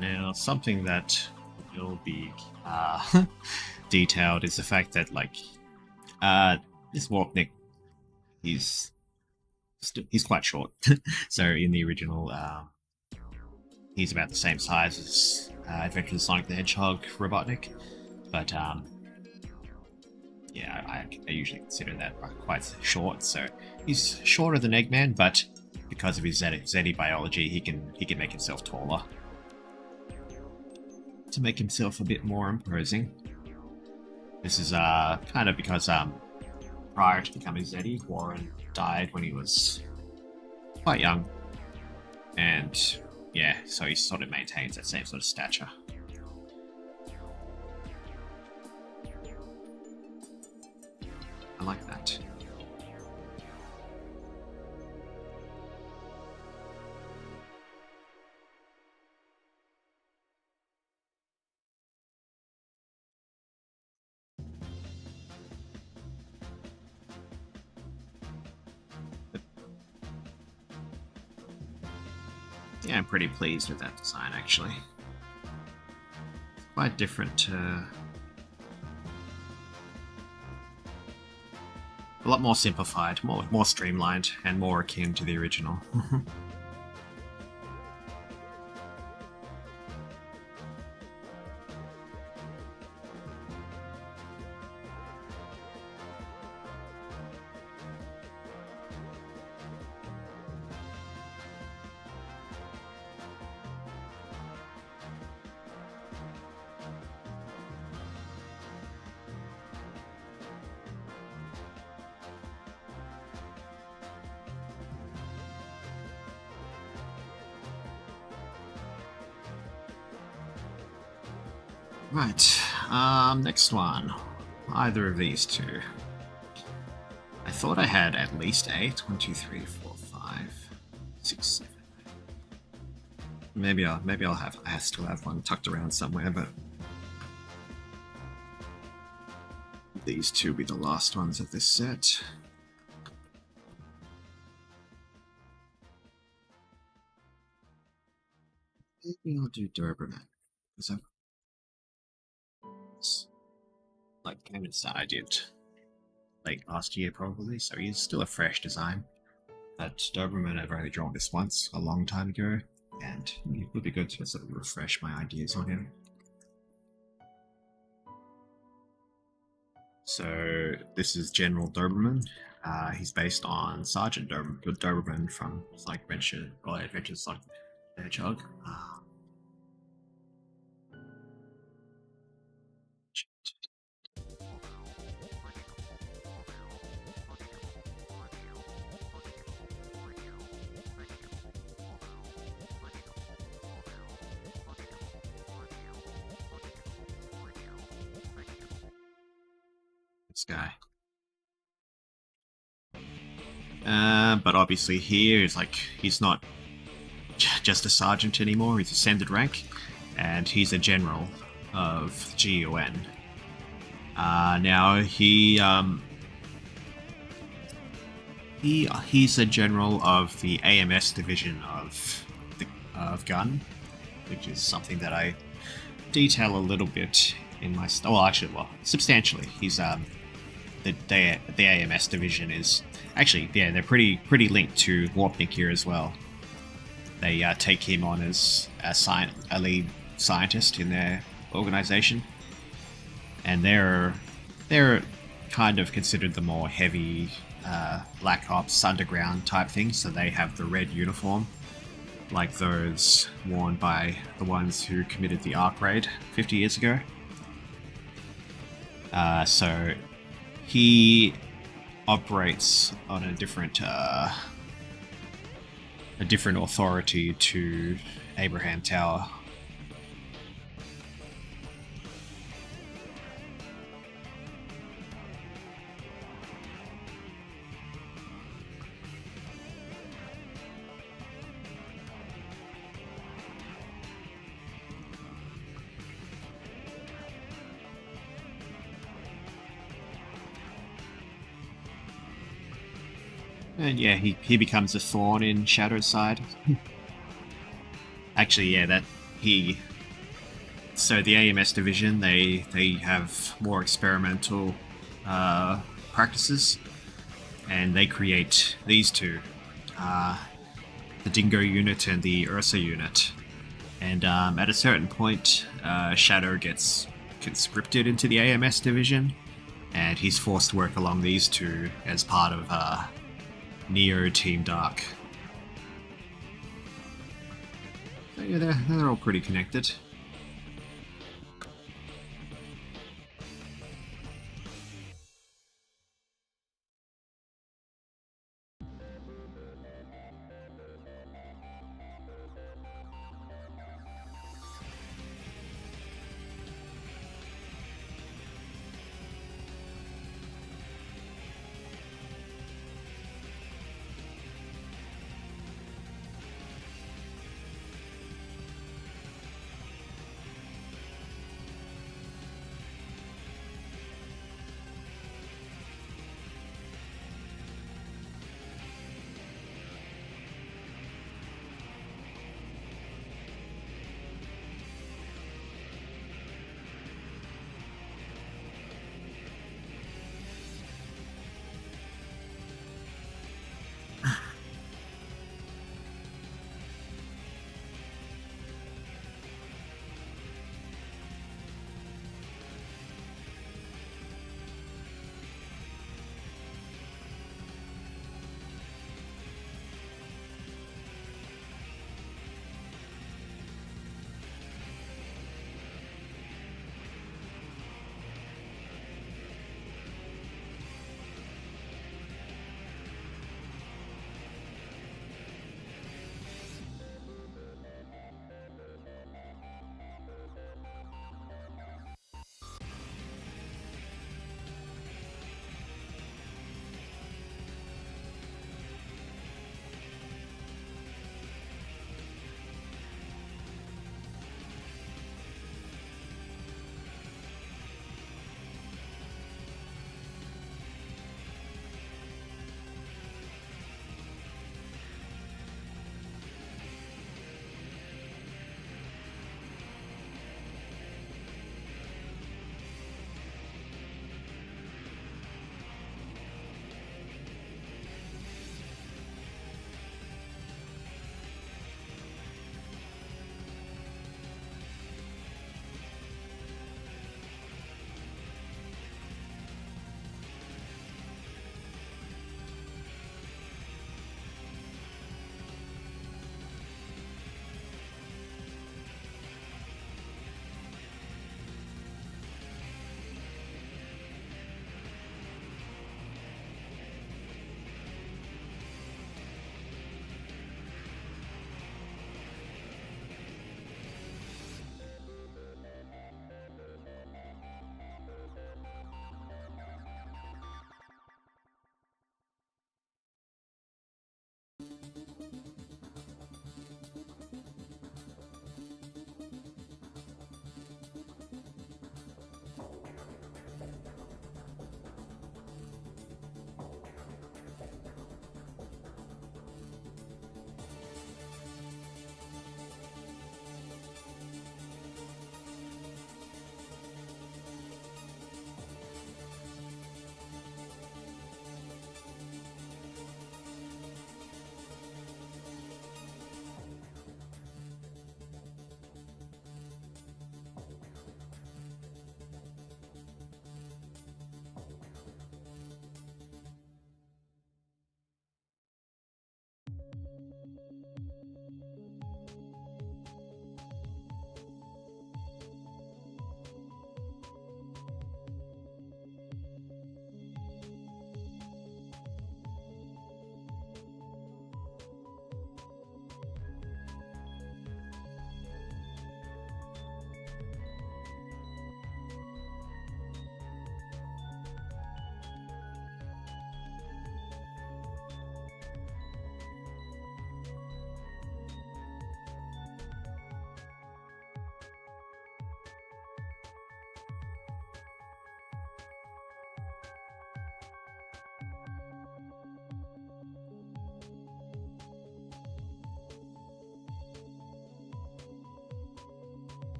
Now, something that will be detailed is the fact that, like, this Warpnik, he's quite short. So in the original, he's about the same size as Adventure of Sonic the Hedgehog Robotnik, but yeah, I usually consider that quite short. So he's shorter than Eggman, but because of his Zeddy biology, he can make himself taller to make himself a bit more imposing. This is kind of because prior to becoming Zeddy, Warren died when he was quite young, and yeah, so he sort of maintains that same sort of stature. I like that. Yeah, I'm pretty pleased with that design, actually. It's quite different to... a lot more simplified, more streamlined, and more akin to the original. Right, next one. Either of these two. I thought I had at least 8. 1, 2, 3, 4, 5. 6, 7. Maybe I still have one tucked around somewhere, but these two will be the last ones of this set. Maybe I'll do Doberman, because like Caninestein I did late last year probably, so he's still a fresh design. But Doberman I've only drawn this once a long time ago, and it would be good to sort of refresh my ideas on him. So this is General Doberman. He's based on Sergeant Doberman from Sonic Adventures Sonic the Hedgehog. This guy. But obviously here is like he's not just a sergeant anymore. He's ascended rank, and he's a general of GUN. Now he's a general of the AMS division of Gun, which is something that I detail a little bit in my substantially. He's the AMS division is actually, yeah, they're pretty linked to Warpnik here as well. They take him on as a lead scientist in their organization, and they're kind of considered the more heavy Black Ops underground type thing. So they have the red uniform, like those worn by the ones who committed the Ark raid 50 years ago. So he operates on a different authority to Abraham Tower. And yeah, he becomes a thorn in Shadow's side. Actually, yeah, so the AMS division, they have more experimental practices, and they create these two, the Dingo unit and the Ursa unit. And at a certain point, Shadow gets conscripted into the AMS division, and he's forced to work along these two as part of Neo Team Dark. So yeah, they're all pretty connected.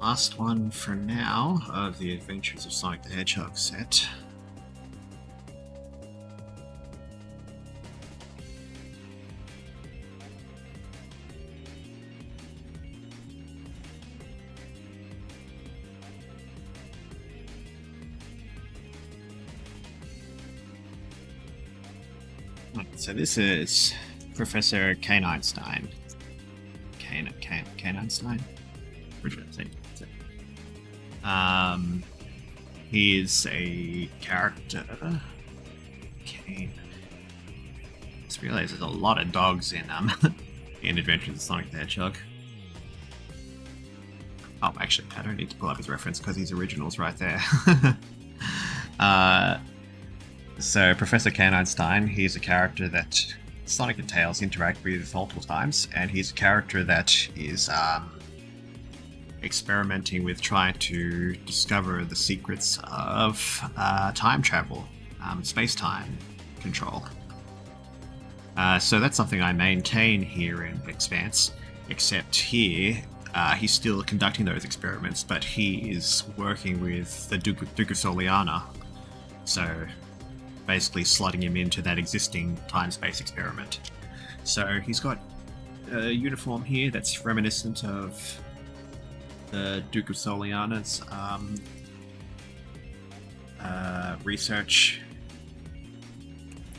Last one for now of the Adventures of Sonic the Hedgehog set. So this is Professor Caninestein. Caninestein? He's a character. Okay. I just realized there's a lot of dogs in in Adventures of Sonic the Hedgehog. Oh, actually, I don't need to pull up his reference because his original's right there. So Professor Caninestein, he's a character that Sonic and Tails interact with multiple times, and he's a character that is experimenting with trying to discover the secrets of time travel, space-time control. So that's something I maintain here in Expanse, except here he's still conducting those experiments, but he is working with the Duke of Soliana, so basically slotting him into that existing time-space experiment. So he's got a uniform here that's reminiscent of the Duke of Soliana's research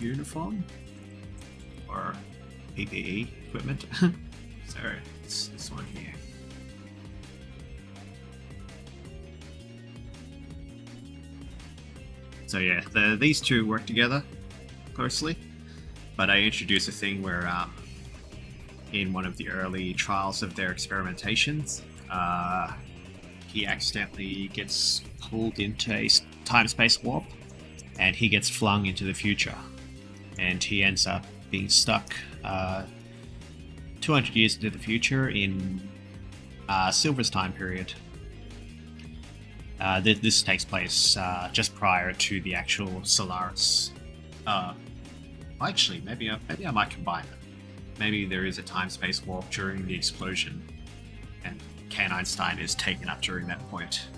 uniform, or PPE equipment. So it's this one here. So yeah, these two work together closely, but I introduced a thing where in one of the early trials of their experimentations, he accidentally gets pulled into a time-space warp, and he gets flung into the future, and he ends up being stuck 200 years into the future in Silver's time period. This takes place just prior to the actual Solaris. Actually, maybe I might combine them. Maybe there is a time-space warp during the explosion, and Caninestein is taken up during that point.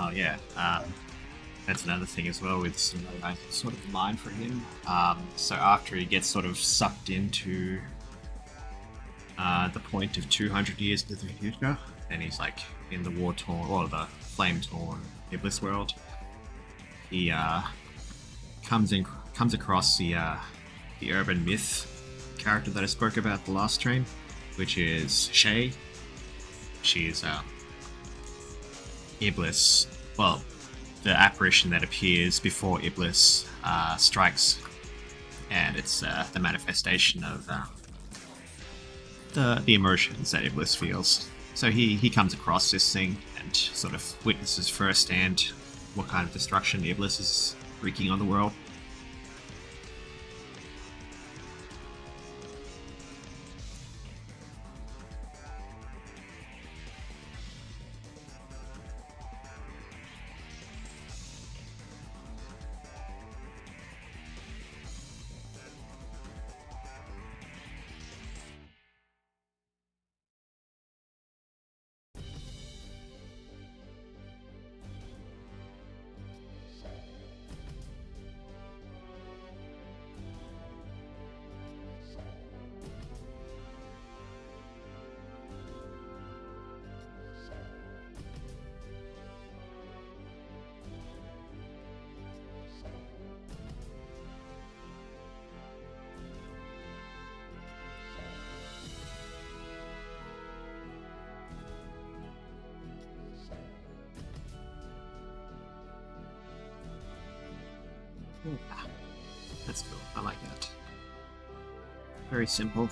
Oh yeah, that's another thing as well with some sort of line for him. So after he gets sort of sucked into the point of 200 years into the future, and he's like in the war-torn or the flame-torn Iblis world, he comes across the urban myth character that I spoke about the last stream, which is Shay. She's Iblis, well, the apparition that appears before Iblis strikes, and it's the manifestation of the emotions that Iblis feels. So he comes across this thing and sort of witnesses firsthand what kind of destruction Iblis is wreaking on the world. That's cool. I like that. Very simple.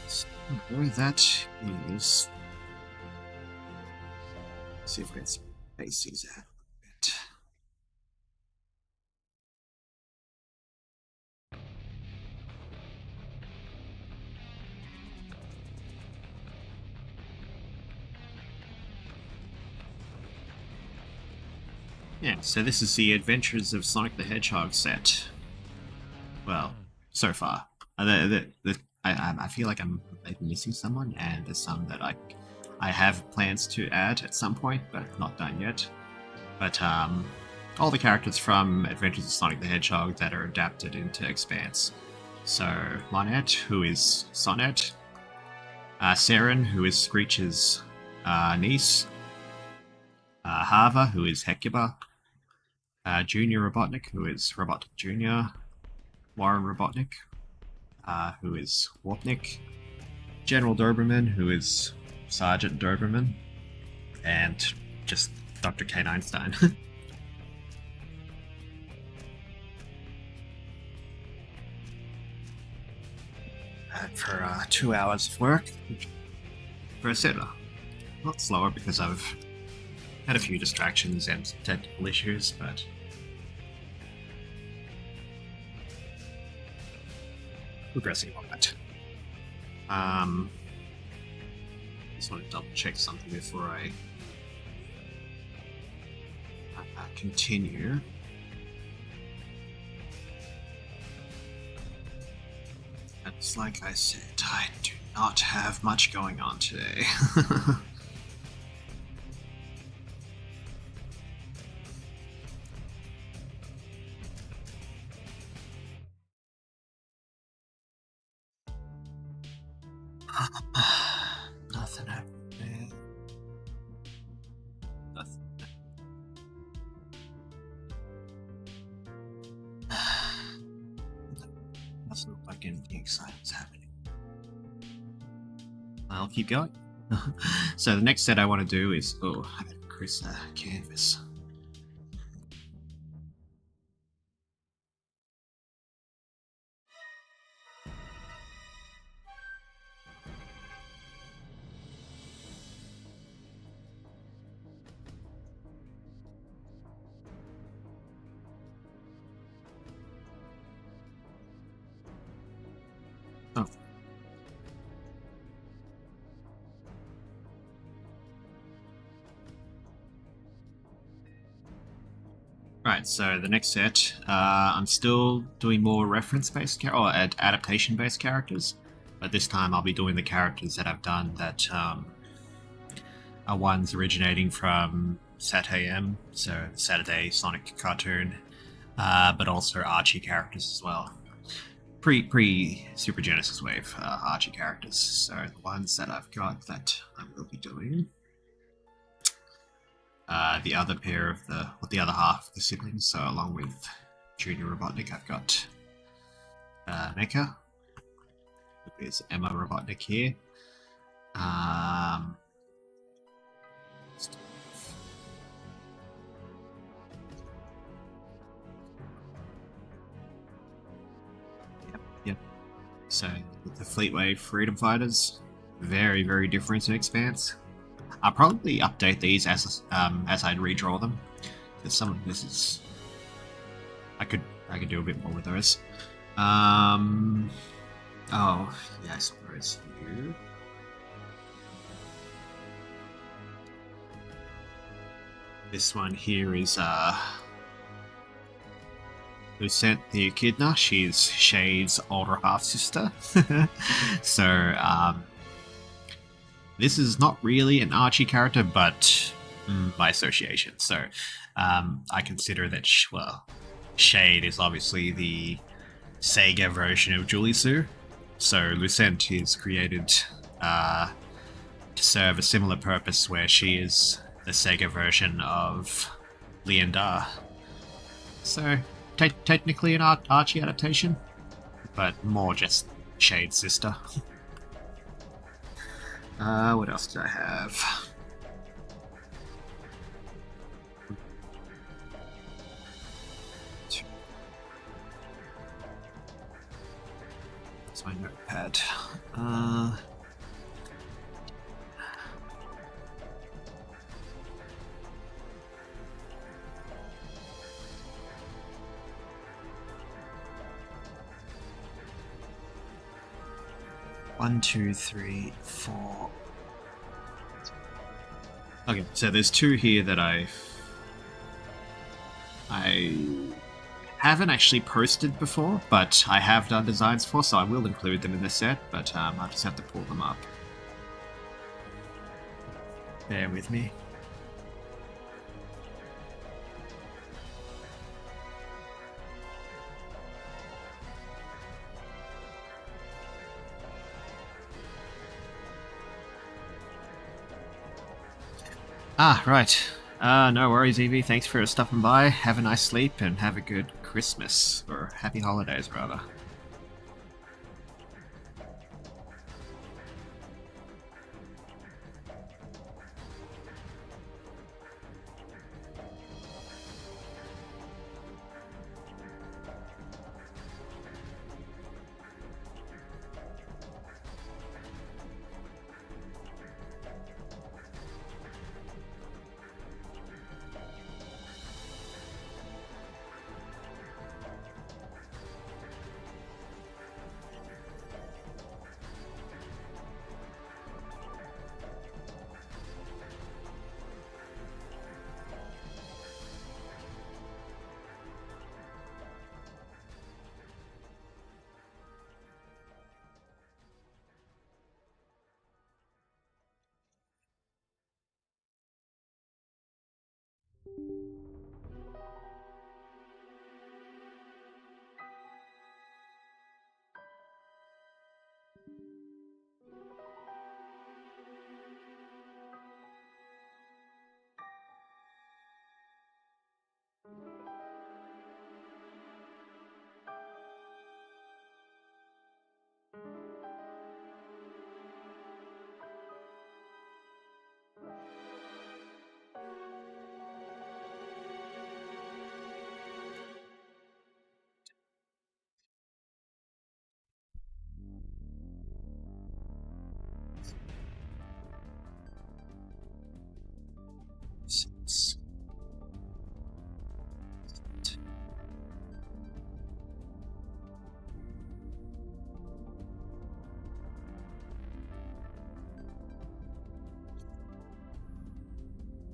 So, that is. Let's see if we can space these out a bit. Yeah, so this is the Adventures of Sonic the Hedgehog set. Well, so far. I feel like I'm missing someone, and there's some that I have plans to add at some point, but not done yet. But all the characters from Adventures of Sonic the Hedgehog that are adapted into Expanse. So Monnette, who is Sonnet, Seren, who is Screech's niece, Halva, who is Hecuba, Junior Robotnik, who is Robotnik Jr., Warren Robotnik, who is Warpnik, General Doberman, who is Sergeant Doberman, and just Dr. Caninestein. For 2 hours of work, for a set, a lot slower because I've had a few distractions and technical issues, but progressing on that. Just want to double check something before I continue. It's like I said, I do not have much going on today. Nothing happening. Nothing. Doesn't look like anything exciting is happening. I'll keep going. So the next set I want to do is I gotta increase the canvas. Oh. Right, so the next set, I'm still doing more reference-based or adaptation-based characters, but this time I'll be doing the characters that I've done that are ones originating from SatAM, so Saturday Sonic cartoon, but also Archie characters as well. Pre Super Genesis Wave Archie characters. So the ones that I've got that I will be doing. The other pair of the other half of the siblings. So along with Junior Robotnik, I've got Mecha. There's Emma Robotnik here. Yep. So with the Fleetway Freedom Fighters, very, very different in Expanse. I'll probably update these as I redraw them, because some of this is I could do a bit more with those. Oh yeah, I suppose you. This one here is Lucent the Echidna. She's Shade's older half sister. So this is not really an Archie character, but by association. So I consider that, Shade is obviously the Sega version of Julie Sue. So Lucent is created to serve a similar purpose, where she is the Sega version of Leondar. So technically an Archie adaptation, but more just Shade's sister. What else did I have? That's my notepad. 1, 2, 3, 4. Okay, so there's 2 here that I haven't actually posted before, but I have done designs for, so I will include them in the set, but I'll just have to pull them up. Bear with me. Ah, right. No worries, Evie. Thanks for stopping by. Have a nice sleep and have a good Christmas. Or happy holidays, rather.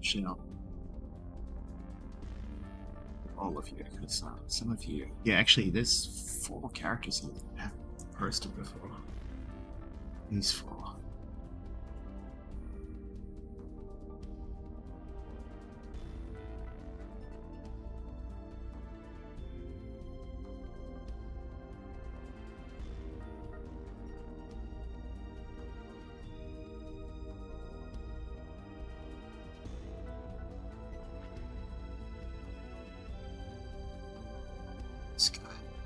Shell. Oh, of you, because some of you... Yeah, actually, there's 4 characters here that have posted before. These 4. This guy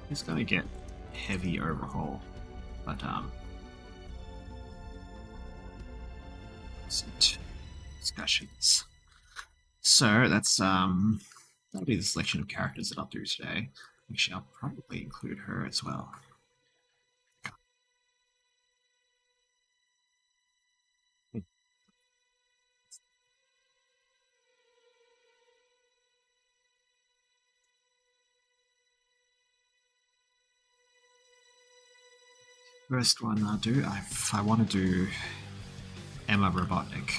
is going to get heavy overhaul, but discussions. So that's that'll be the selection of characters that I'll do today. Actually, I'll probably include her as well. First one I'll do, I want to do Emma Robotnik.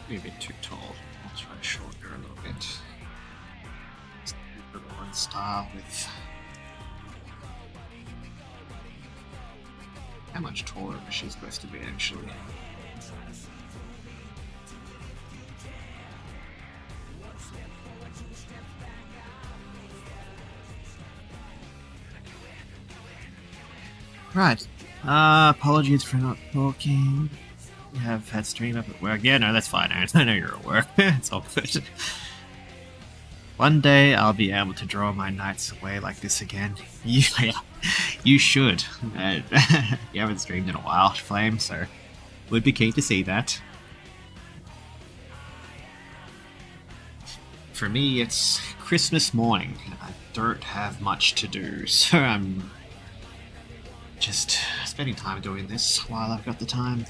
Maybe a bit too tall. I'll try to shorten her a little bit. Just put one star with. How much taller is she supposed to be actually? Right. Apologies for not talking. You have had stream up at work. Yeah, no, that's fine, Aaron. I know you're at work. It's all good. One day I'll be able to draw my nights away like this again. Yeah, you should. You haven't streamed in a while, Flame, so would be keen to see that. For me, it's Christmas morning, and I don't have much to do, so I'm just spending time doing this while I've got the time.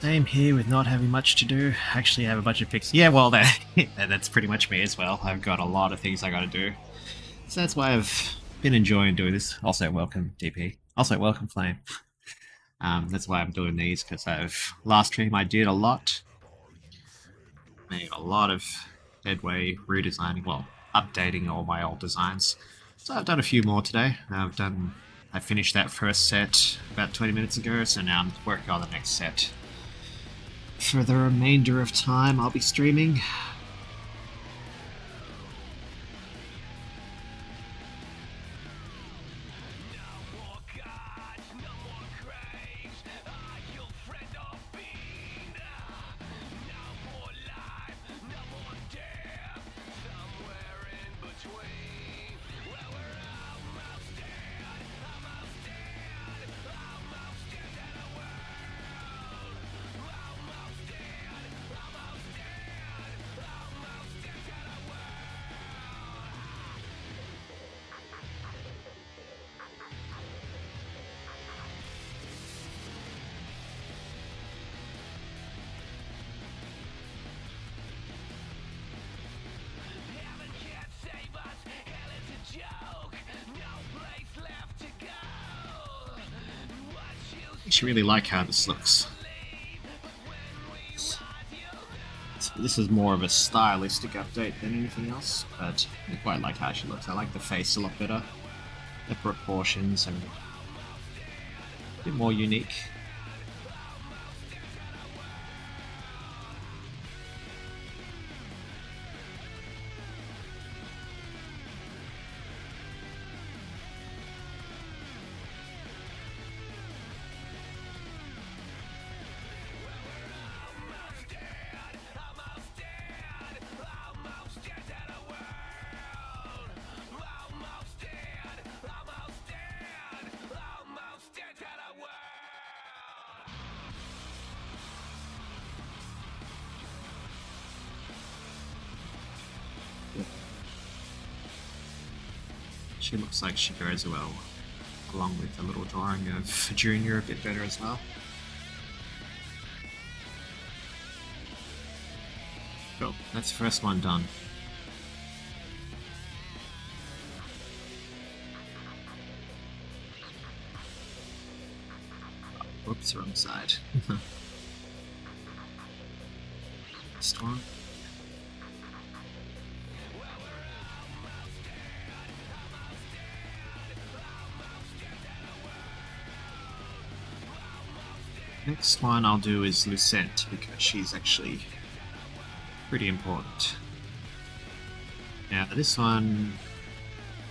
Same here with not having much to do. Actually, I have a bunch of picks. Yeah, well, that's pretty much me as well. I've got a lot of things I gotta do. So that's why I've been enjoying doing this. Also, welcome, DP. Also, welcome, Flame. That's why I'm doing these, because last stream I did a lot. Made a lot of headway redesigning, well, updating all my old designs. So I've done a few more today. I finished that first set about 20 minutes ago, so now I'm working on the next set. For the remainder of time, I'll be streaming. I actually really like how this looks. This is more of a stylistic update than anything else, but I quite like how she looks. I like the face a lot better. The proportions are a bit more unique. She looks like she goes well along with the little drawing of Junior a bit better as well. Cool, that's the first one done. Oops, wrong side. Next one. Next one I'll do is Lucent, because she's actually pretty important. Now this one,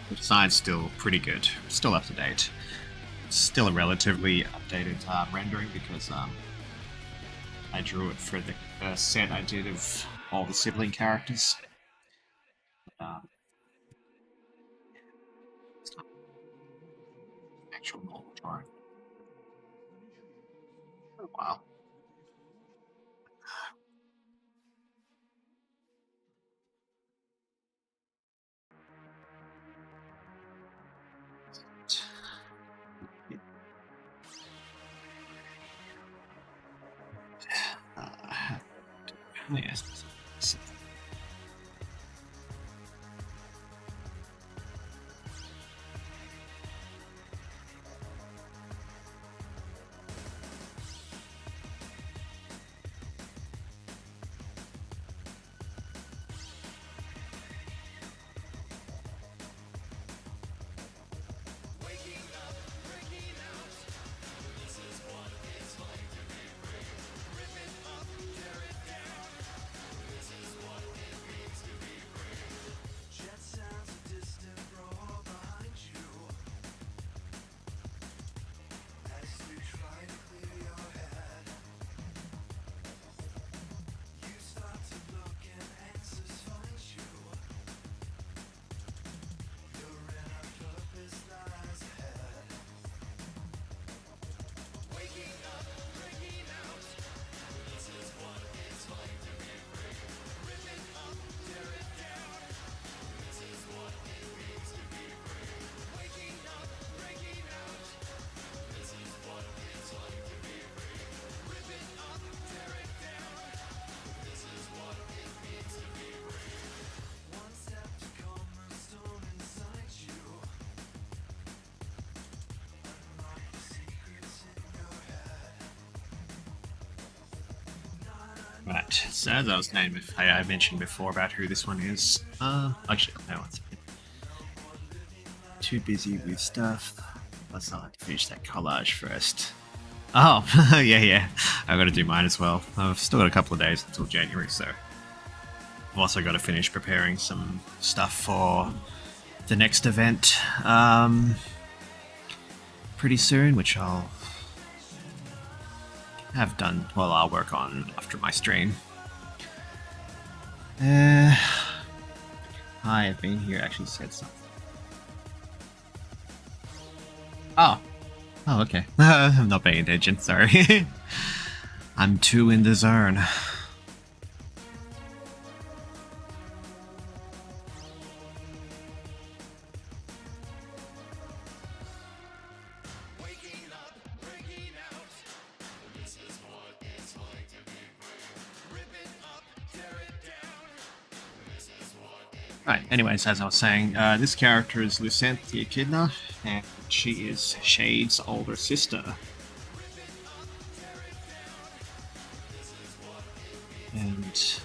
the design's still pretty good, still up to date. It's still a relatively updated rendering because I drew it for the set I did of all the sibling characters. It's not actual normal drawing. Oh, wow. Yes. Right, so as I was saying, I mentioned before about who this one is. Actually, no, it's too busy with stuff. Let's not finish that collage first. Oh, yeah. I've got to do mine as well. I've still got a couple of days until January, so I've also got to finish preparing some stuff for the next event pretty soon, which I'll have done. Well, I'll work on after my stream. Hi, I've been here. Actually said something. Oh, okay. I'm not paying attention. Sorry. I'm too in the zone. Right, anyways, as I was saying, this character is Lucent the Echidna, and she is Shade's older sister. And,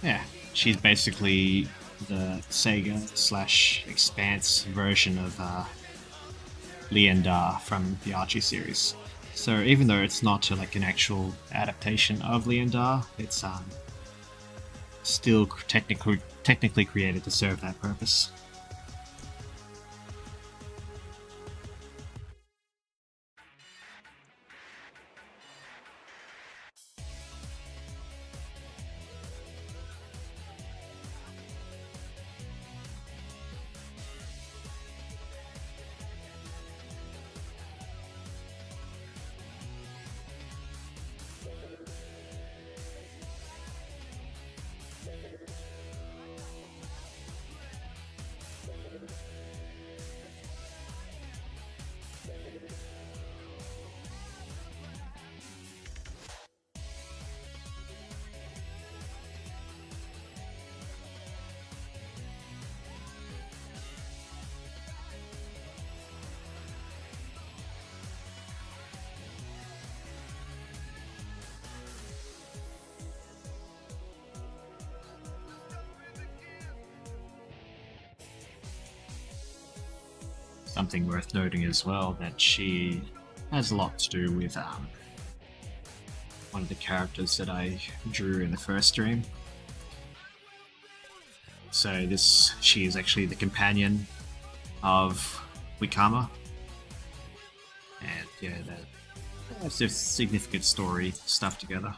yeah, she's basically the Sega/Expanse version of Leandar from the Archie series. So even though it's not like an actual adaptation of Leandar, it's still technically created to serve that purpose. Something worth noting as well, that she has a lot to do with one of the characters that I drew in the first stream. So she is actually the companion of Wikama, and yeah, that's just significant story stuff together.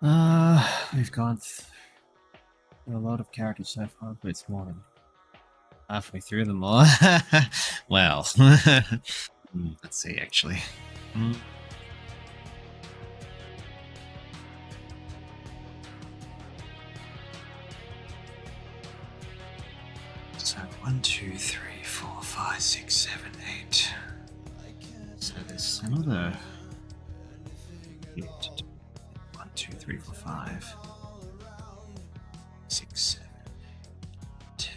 We've gone through a lot of characters so far, but it's more than halfway through them all. Well, let's see, actually. So 1, 2, 3, 4, 5, 6, 7, 8. So there's another 1, 2, 3, 4, 5, 6, 7, 10.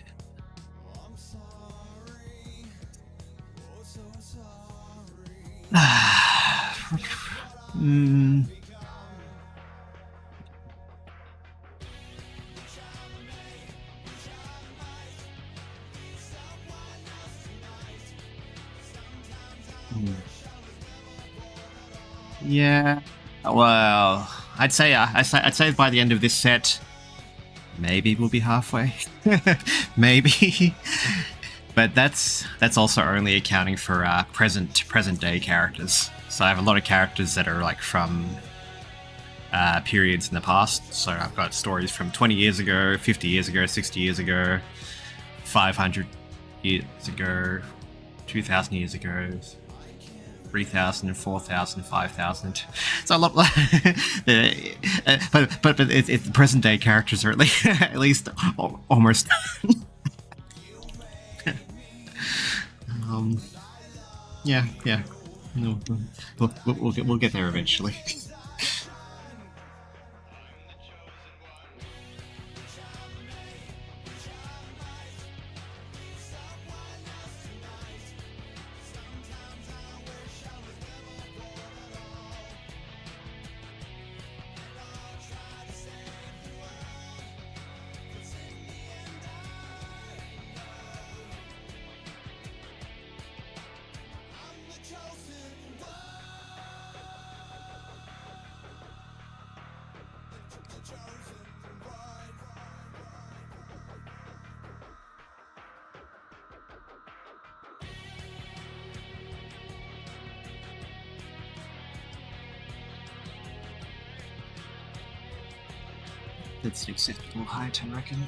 Yeah. Well, I'd say by the end of this set, maybe we'll be halfway. Maybe. But that's also only accounting for present day characters. So I have a lot of characters that are like from periods in the past. So I've got stories from 20 years ago, 50 years ago, 60 years ago, 500 years ago, 2,000 years ago, 3,000, 4,000, 5,000. So a lot. But it's the present day characters are at least almost. Yeah. No, we'll get there eventually. That's an acceptable height, I reckon.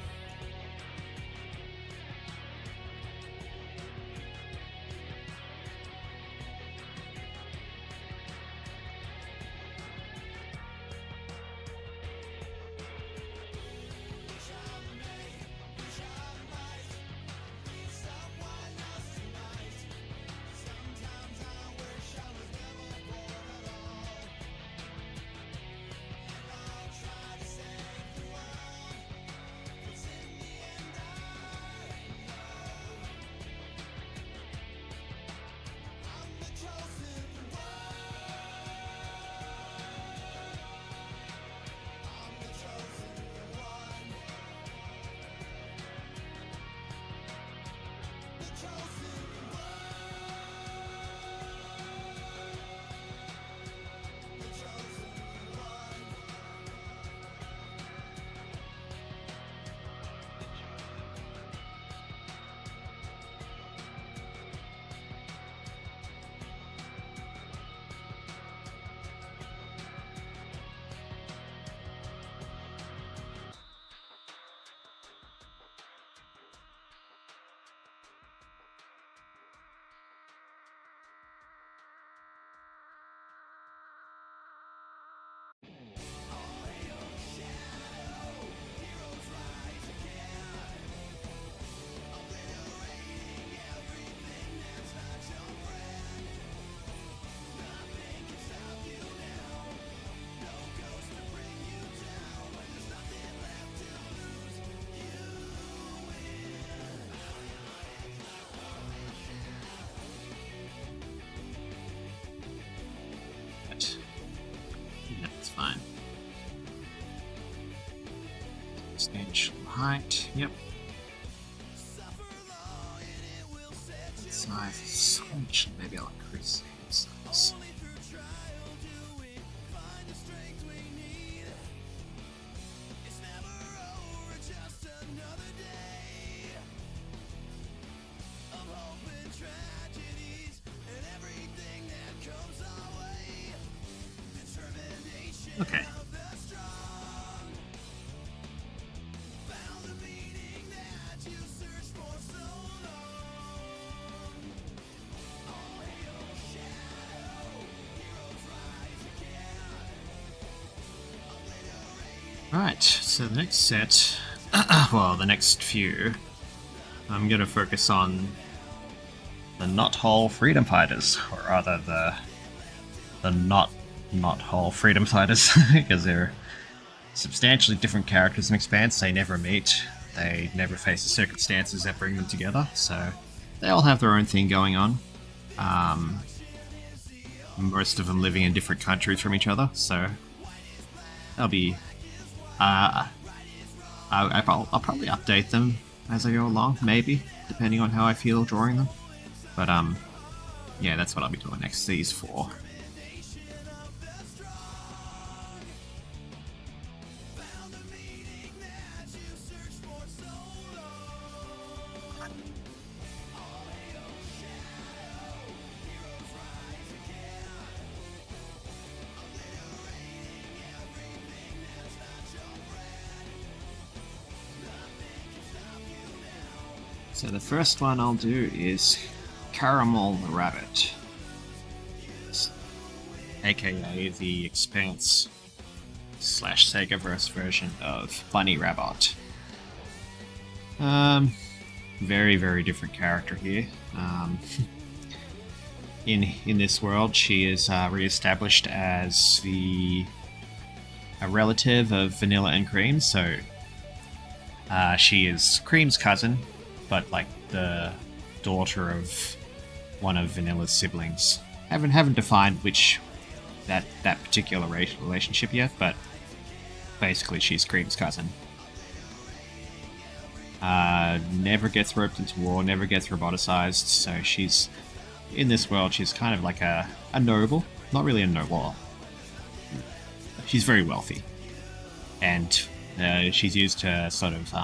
That's fine. Stage height, yep. Size, maybe I'll increase the size. Okay. Alright, so the next set, well, the next few, I'm going to focus on the not-whole freedom fighters, or rather the not-whole freedom fighters, because they're substantially different characters in Expanse. They never meet, they never face the circumstances that bring them together, so they all have their own thing going on. Most of them living in different countries from each other, so they'll be... I'll probably update them as I go along, maybe, depending on how I feel drawing them. But yeah, that's what I'll be doing next, these four. So the first one I'll do is Caramel the Rabbit, aka the Expanse / Segaverse version of Bunny Rabbit. Very, very different character here. In this world, she is re-established as a relative of Vanilla and Cream, so she is Cream's cousin, but like the daughter of one of Vanilla's siblings. Haven't defined which that particular relationship yet, but basically she's Cream's cousin. Never gets roped into war, never gets roboticized, so she's in this world. She's kind of like a noble, not really a noble. She's very wealthy, and she's used to sort of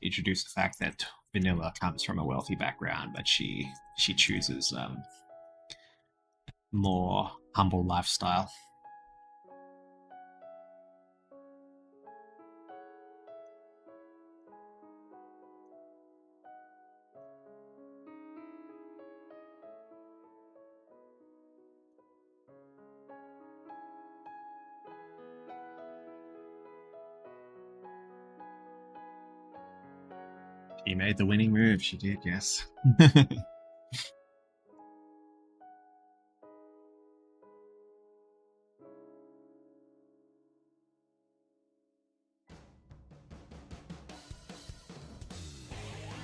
introduce the fact that Vanilla comes from a wealthy background, but she chooses more humble lifestyle. She made the winning move, she did, yes.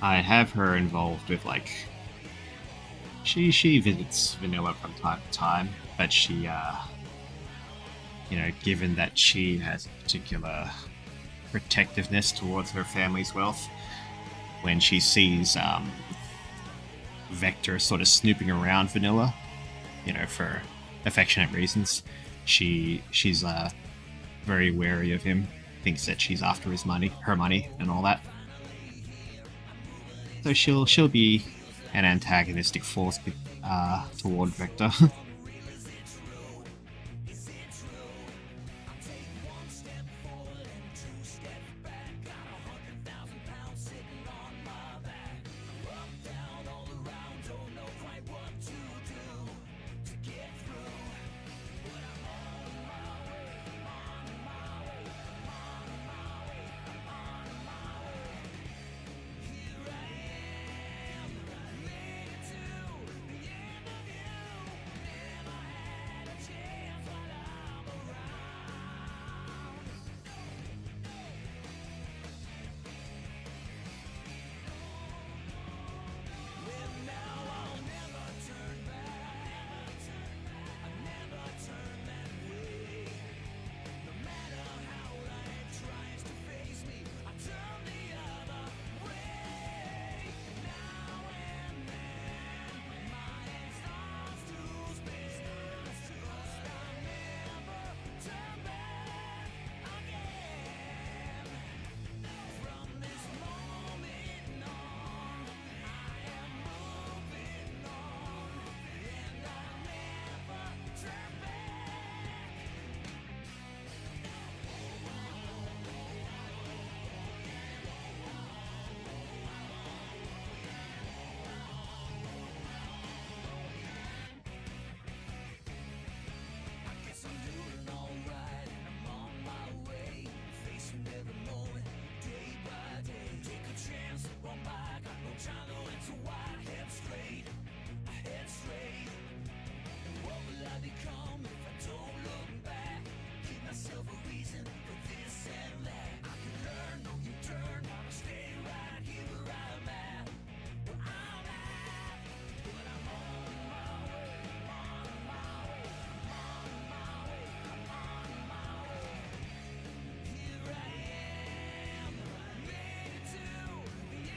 I have her involved with, like... She visits Vanilla from time to time, but she, given that she has a particular protectiveness towards her family's wealth, when she sees Vector sort of snooping around Vanilla, for affectionate reasons, she's very wary of him, thinks that she's after her money and all that. So she'll be an antagonistic force toward Vector.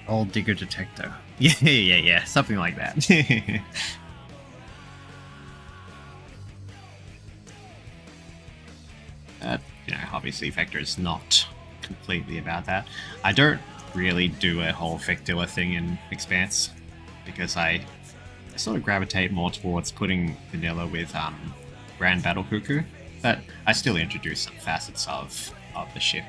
Old digger detector. Yeah, something like that. Obviously Vector is not completely about that. I don't really do a whole Vector thing in Expanse, because I sort of gravitate more towards putting vanilla with Grand Battle Cuckoo, but I still introduce some facets of the ship.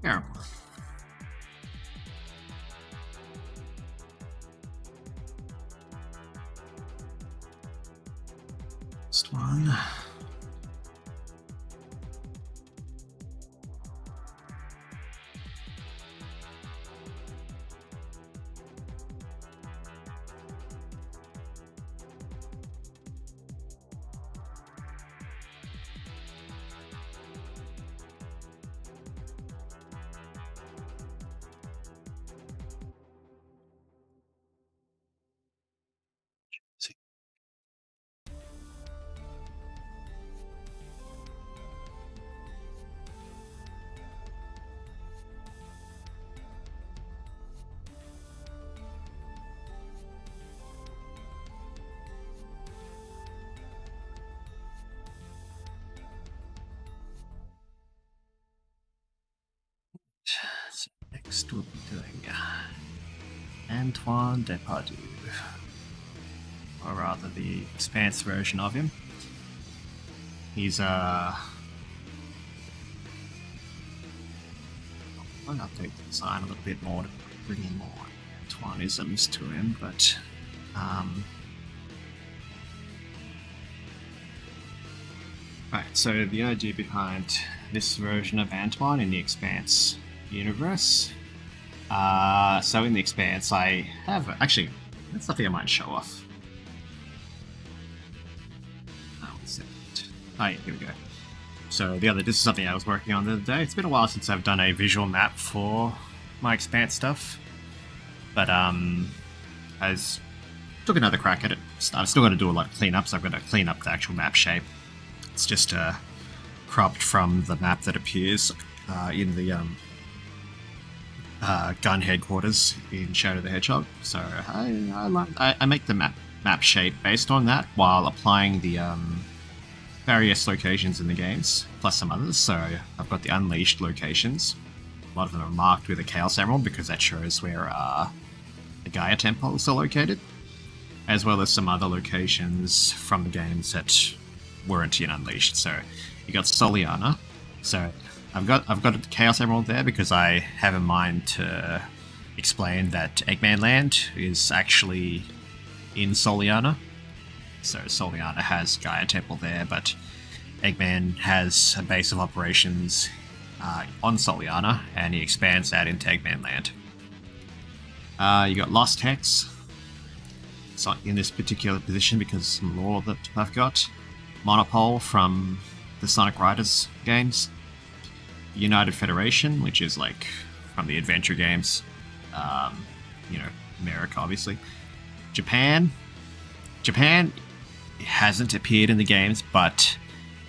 Terrible. Next one. So next we'll be doing Antoine Depardieu, or rather the Expanse version of him. He's I'll update the design a little bit more to bring in more Antoineisms to him, but right, so the idea behind this version of Antoine in the Expanse universe. So in the Expanse, I have actually that's something I might show off. Oh, yeah, here we go. So this is something I was working on the other day. It's been a while since I've done a visual map for my Expanse stuff, but I took another crack at it. I've still got to do a lot of cleanups. I've got to clean up the actual map shape. It's just cropped from the map that appears in the gun headquarters in Shadow the Hedgehog. So I make the map shape based on that while applying the various locations in the games, plus some others. So I've got the Unleashed locations. A lot of them are marked with a Chaos Emerald because that shows where the Gaia temples are located, as well as some other locations from the games that weren't in Unleashed. So you got Soliana. So I've got a Chaos Emerald there because I have in mind to explain that Eggman Land is actually in Soliana. So Soliana has Gaia Temple there, but Eggman has a base of operations on Soliana, and he expands that into Eggman Land. You got Lost Hex. It's not in this particular position because of some lore that I've got. Monopole from the Sonic Riders games. United Federation, which is like from the adventure games. America, obviously. Japan hasn't appeared in the games, but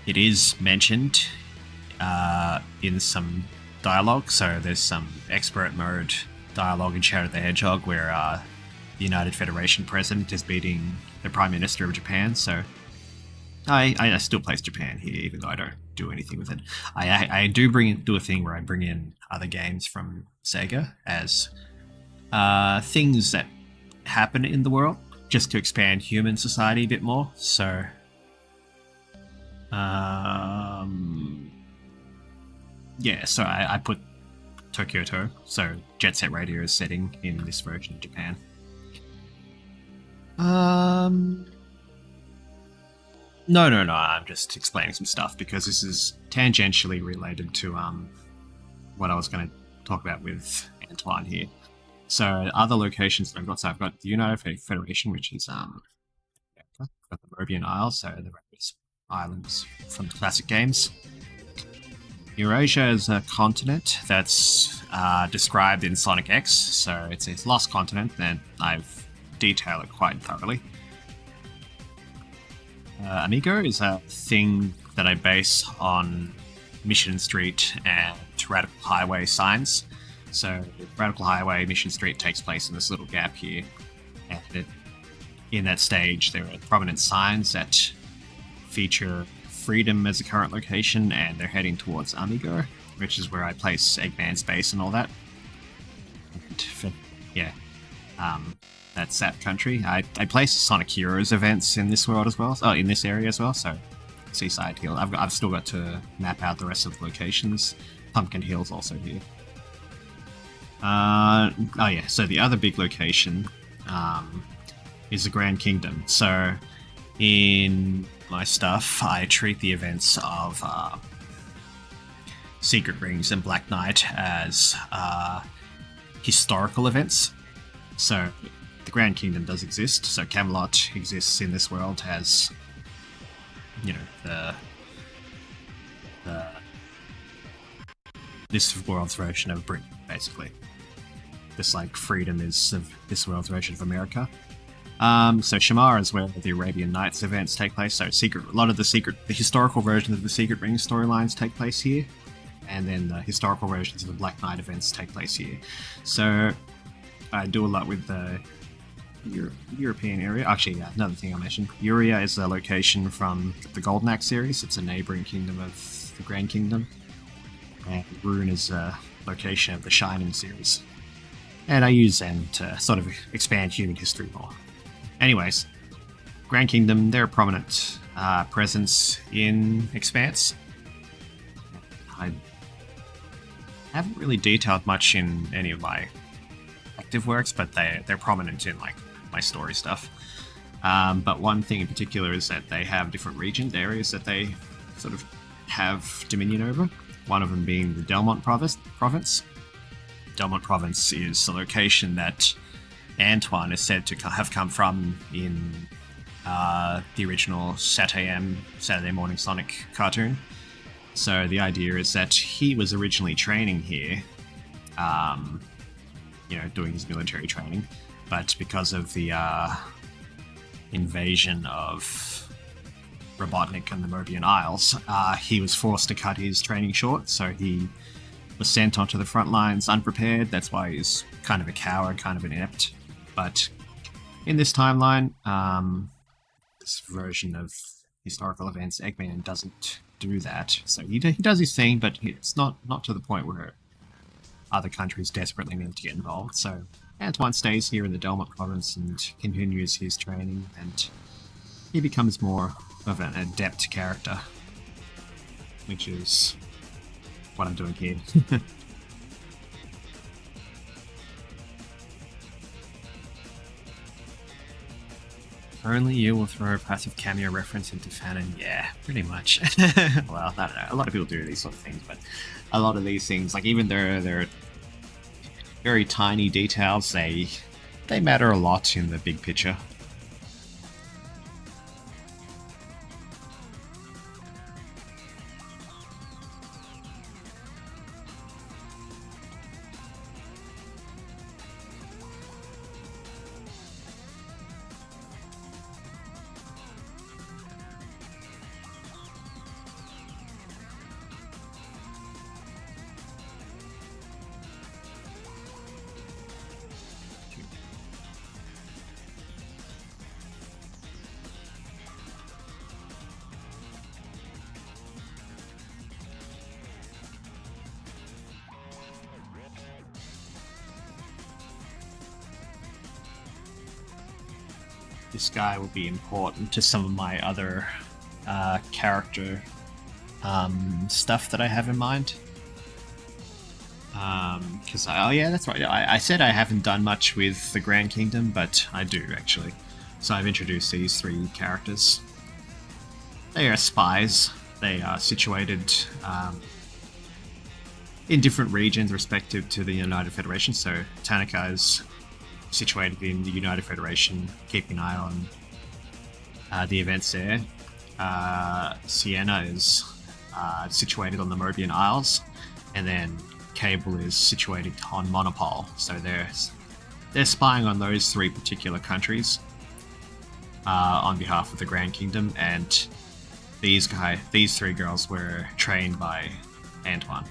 it is mentioned in some dialogue. So there's some expert mode dialogue in Shadow the Hedgehog where the United Federation president is beating the Prime Minister of Japan. So I still place Japan here, even though I don't do anything with it. I do do a thing where I bring in other games from Sega as things that happen in the world, just to expand human society a bit more. So, so I put Tokyo, so Jet Set Radio is setting in this version of Japan. No, I'm just explaining some stuff because this is tangentially related to what I was going to talk about with Antoine here. So other locations that I've got, so I've got the United Federation, which is got the Mobian Isles, so the various islands from the classic games. Eurasia is a continent that's described in Sonic X, so it's a lost continent, and I've detailed it quite thoroughly. Amigo is a thing that I base on Mission Street and Radical Highway signs. So Radical Highway, Mission Street takes place in this little gap here, and in that stage there are prominent signs that feature Freedom as a current location, and they're heading towards Amigo, which is where I place Eggman's base and all that. And, that's that country. I place Sonic Heroes events in this world as well. Oh, in this area as well. So Seaside Hill. I've still got to map out the rest of the locations. Pumpkin Hill's also here. Oh yeah, so the other big location is the Grand Kingdom. So in my stuff, I treat the events of Secret Rings and Black Knight as historical events. So the Grand Kingdom does exist. So Camelot exists in this world as, you know, this world's version of Britain, basically. Just like freedom is of this world's version of America. So Shamar is where the Arabian Nights events take place. So a lot of the historical versions of the Secret Ring storylines take place here, and then the historical versions of the Black Knight events take place here. So I do a lot with the European area. Actually, yeah, another thing I mentioned. Uria is a location from the Golden Axe series. It's a neighboring kingdom of the Grand Kingdom. And Rune is a location of the Shining series. And I use them to sort of expand human history more. Anyways, Grand Kingdom, they're a prominent presence in Expanse. I haven't really detailed much in any of my active works, but they're prominent in like my story stuff. But one thing in particular is that they have different areas that they sort of have dominion over. One of them being the Delmont province. Delmont province is the location that Antoine is said to have come from in the original Saturday Morning Sonic cartoon. So the idea is that he was originally training here, doing his military training, but because of the invasion of Robotnik and the Mobian Isles, he was forced to cut his training short, so he was sent onto the front lines unprepared. That's why he's kind of a coward, kind of an inept. But in this timeline, this version of historical events, Eggman doesn't do that. So he does his thing, but it's not to the point where other countries desperately need to get involved. So Antoine stays here in the Delmont province and continues his training, and he becomes more of an adept character, which is what I'm doing here. Only you will throw a passive cameo reference into fanon. Yeah, pretty much. Well, I don't know. A lot of people do these sort of things, but a lot of these things, like even they're very tiny details, they matter a lot in the big picture. This guy will be important to some of my other character stuff that I have in mind. Because, oh yeah, that's right. I said I haven't done much with the Grand Kingdom, but I do, actually. So I've introduced these three characters. They are spies. They are situated in different regions respective to the United Federation. So Tanaka is situated in the United Federation, keeping an eye on the events there. Sienna is situated on the Mobian Isles, and then Cable is situated on Monopole. So they're spying on those three particular countries on behalf of the Grand Kingdom, and these three girls were trained by Antoine.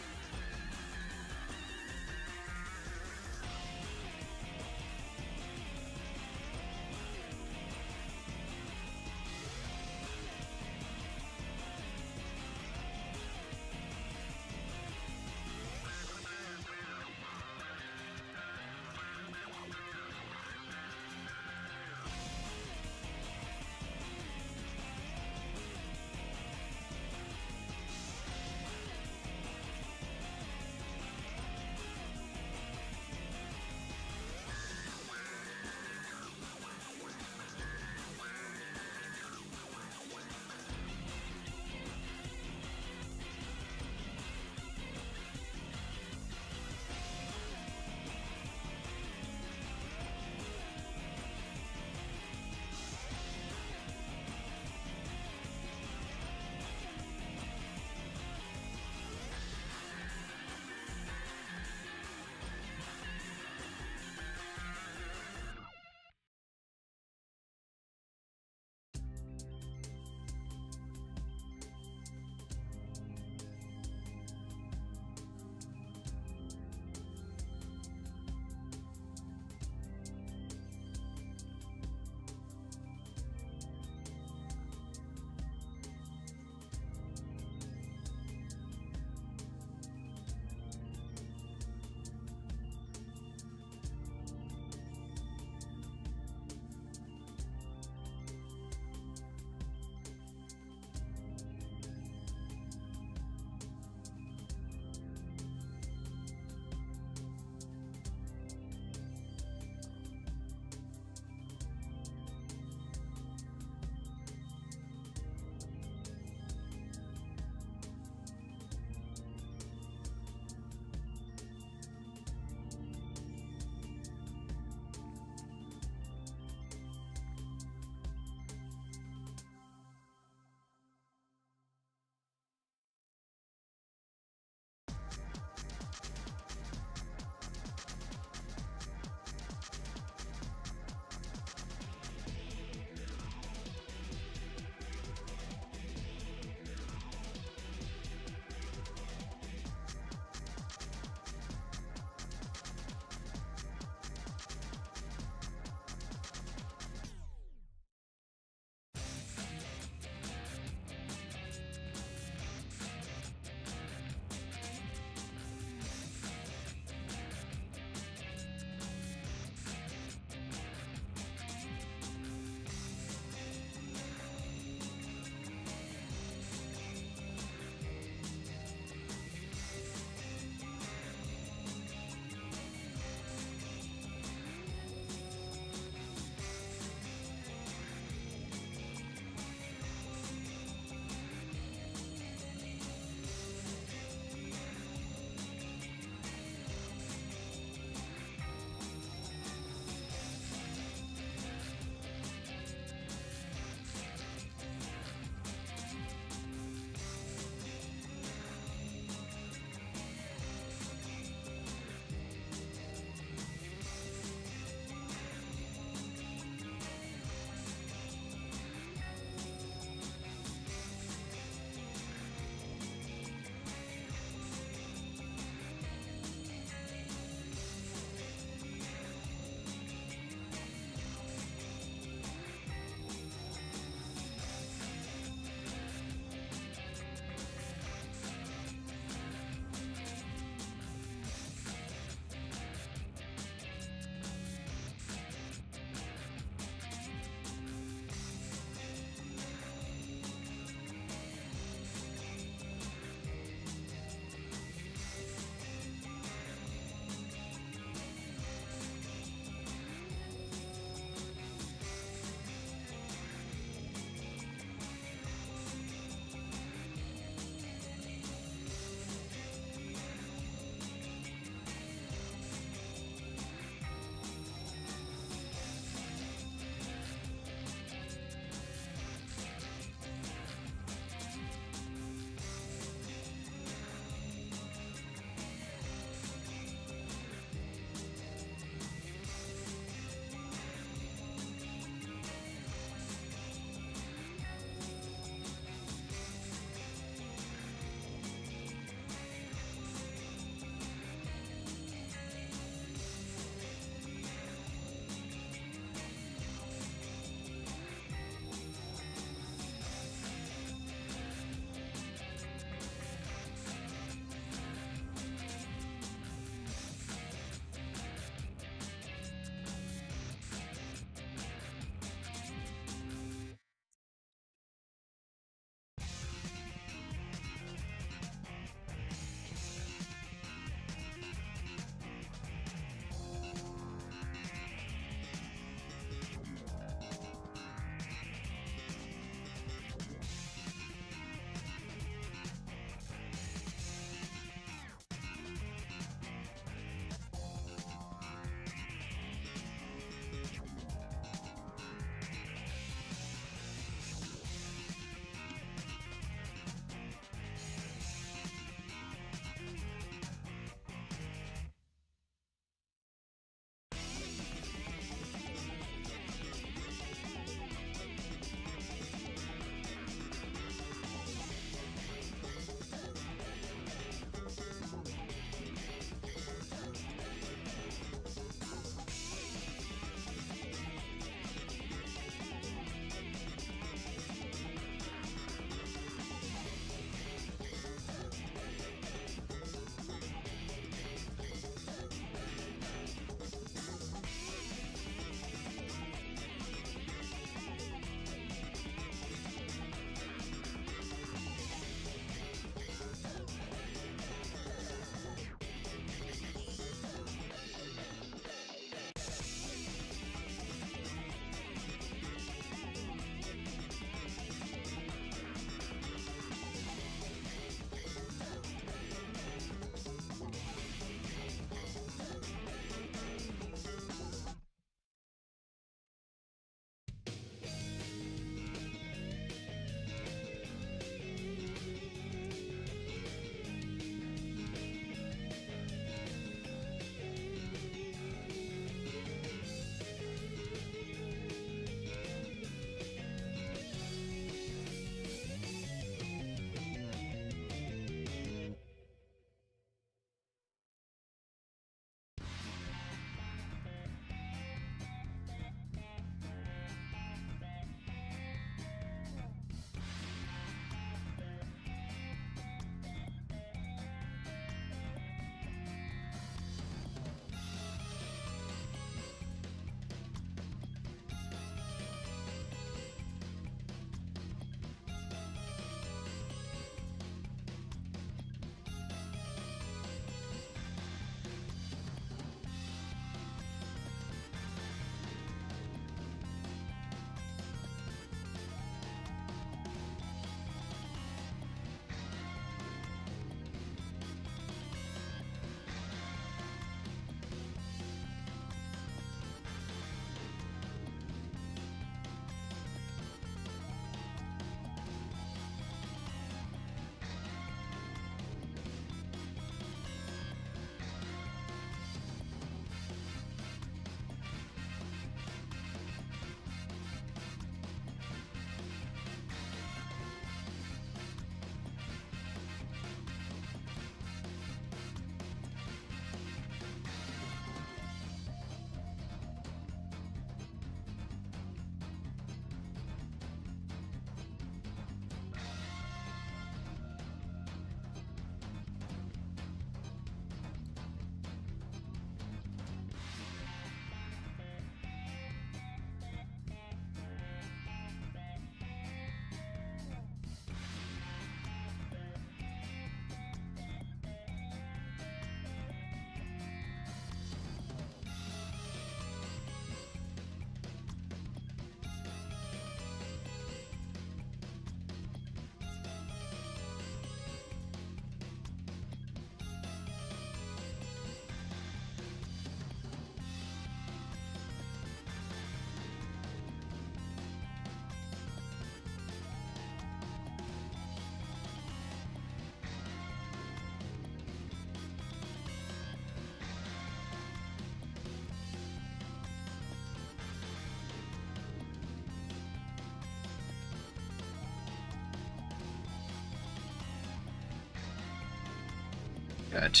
Good.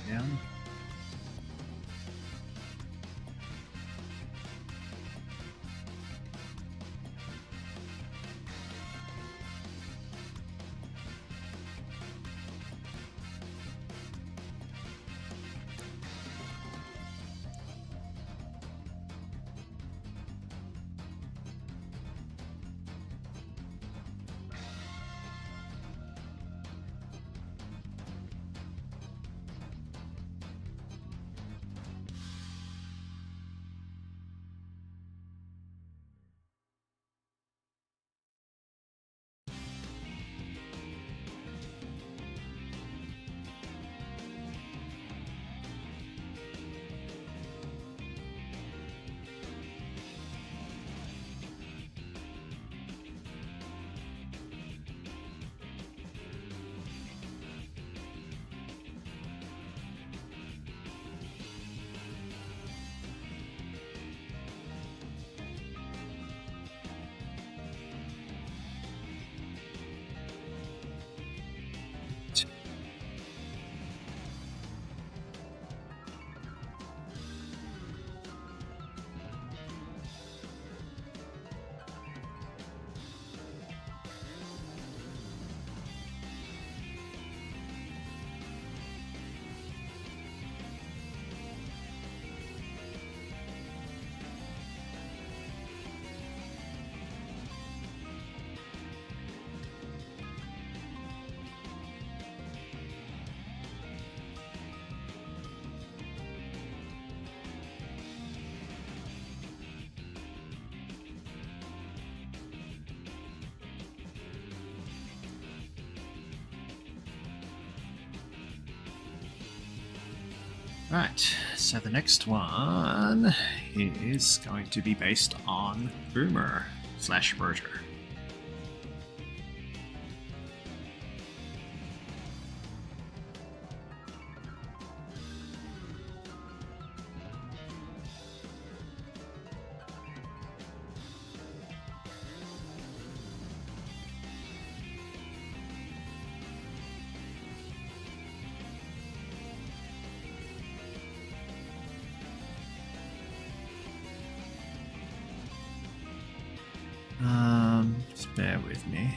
Down. Right, so the next one is going to be based on Boomer / Roger. Just bear with me.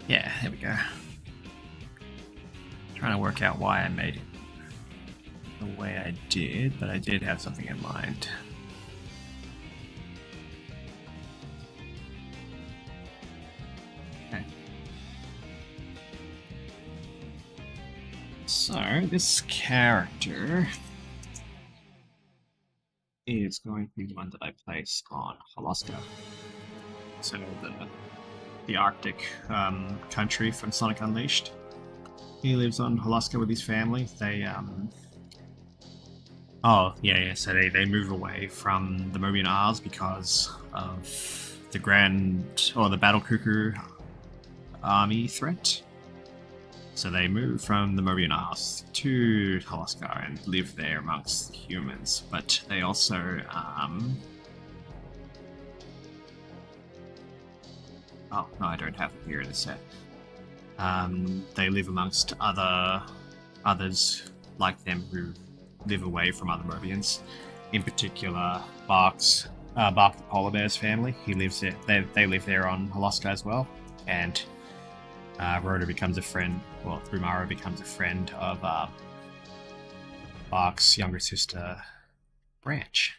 Yeah, there we go. Trying to work out why I made it the way I did, but I did have something in mind. Okay. So, this character is going to be one that I place on Halaska. So, the Arctic country from Sonic Unleashed. He lives on Halaska with his family. They so they move away from the Mobian Isles because of the Battle Cuckoo army threat. So they move from the Mobian Isles to Halaska and live there amongst the humans. But they also oh no, I don't have it here in the set. They live amongst others like them who live away from other Mobians. In particular, Bark the polar bear's family. He lives there. They live there on Halaska as well. And Rhoda becomes a friend. Well, Boo-Marra becomes a friend of Bark's younger sister, Branch.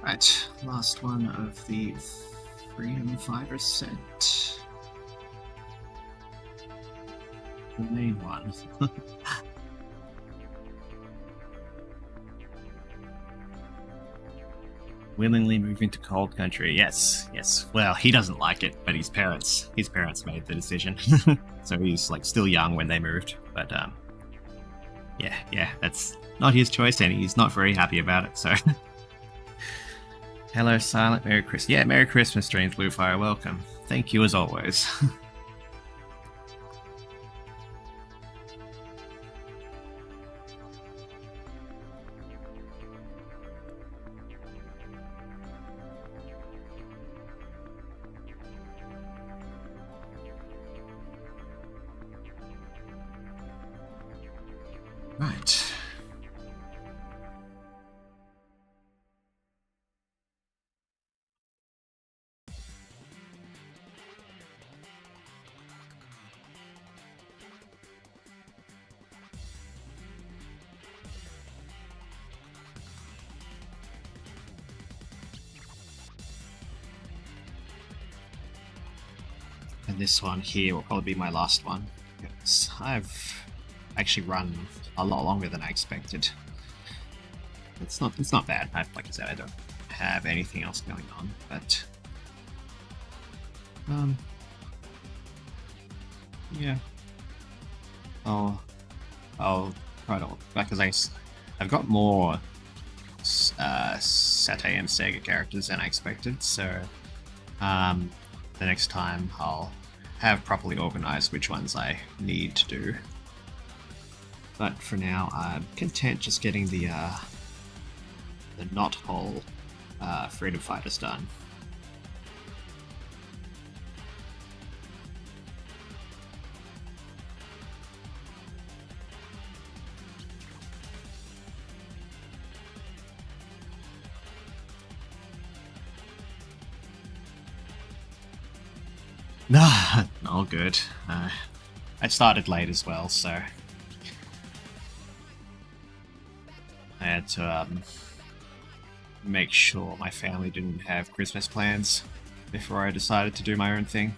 Right, last one of the Freedom Fighter set. The main one. Willingly moving to cold country. Yes, yes. Well, he doesn't like it, but his parents made the decision. So he's like still young when they moved. But yeah, that's not his choice, and he's not very happy about it. So, hello, Silent. Merry Christmas. Yeah, Merry Christmas, Strange Bluefire. Welcome. Thank you as always. Right. And this one here will probably be my last one, because I've actually run a lot longer than I expected. It's not bad. Like I said, I don't have anything else going on, but yeah. I'll try to, because I've got more Saturday and Sega characters than I expected, so the next time I'll have properly organized which ones I need to do. But for now, I'm content just getting the not whole Freedom Fighters done. Nah, all good. I started late as well, so I had to make sure my family didn't have Christmas plans before I decided to do my own thing.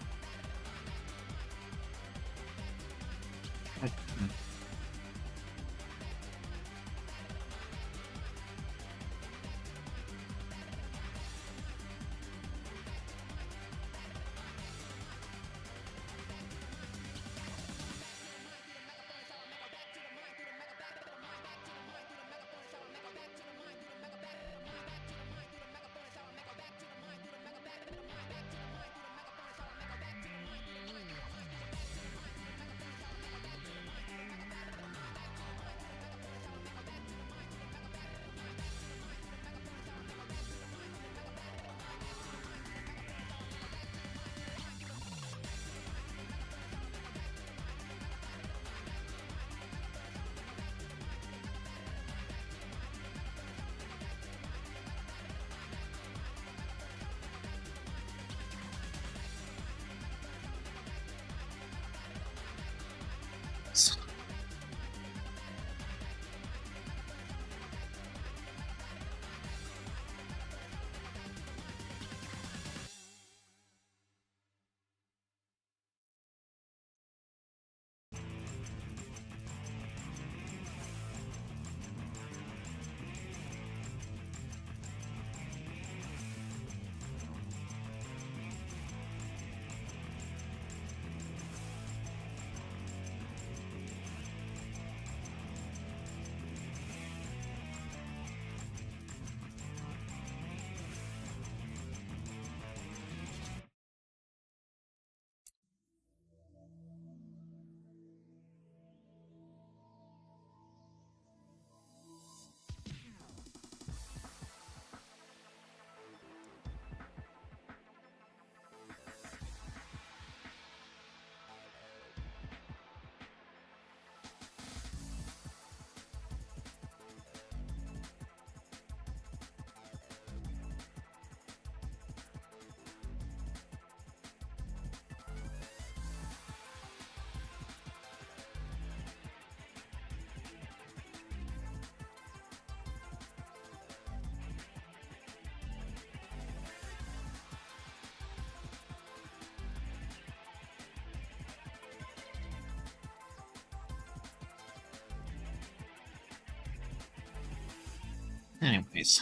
Anyways,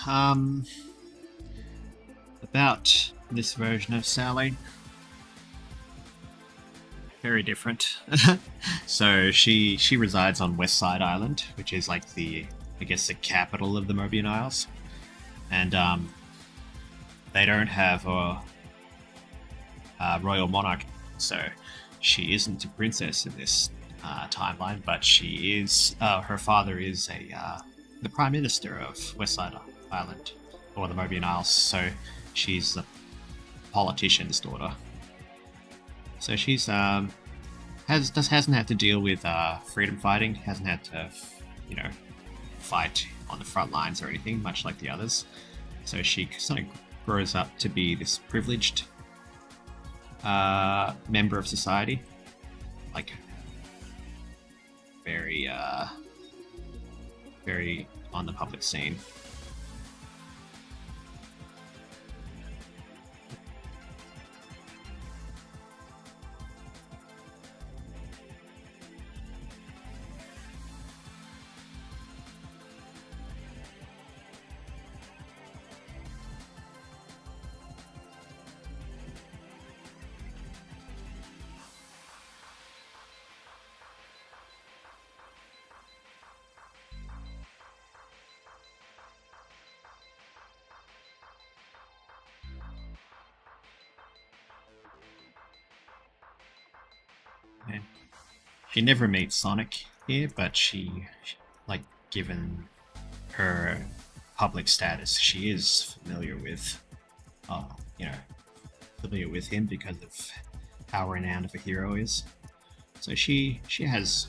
about this version of Sally. Very different. So she resides on West Side Island, which is like the, I guess, the capital of the Mobian Isles, and they don't have a royal monarch, so she isn't a princess in this timeline, but she is. Her father is the prime minister of West Side Island, or the Mobian Isles, so she's the politician's daughter. So she's hasn't had to deal with freedom fighting, hasn't had to, fight on the front lines or anything, much like the others. So she sort of grows up to be this privileged member of society, like very very on the public scene. Yeah. She never meets Sonic here, but like, given her public status, she is familiar with, uh, you know, familiar with him because of how renowned of a hero he is. So she has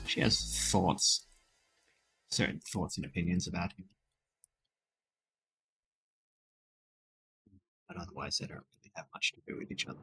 thoughts, certain thoughts and opinions about him, but otherwise they don't really have much to do with each other.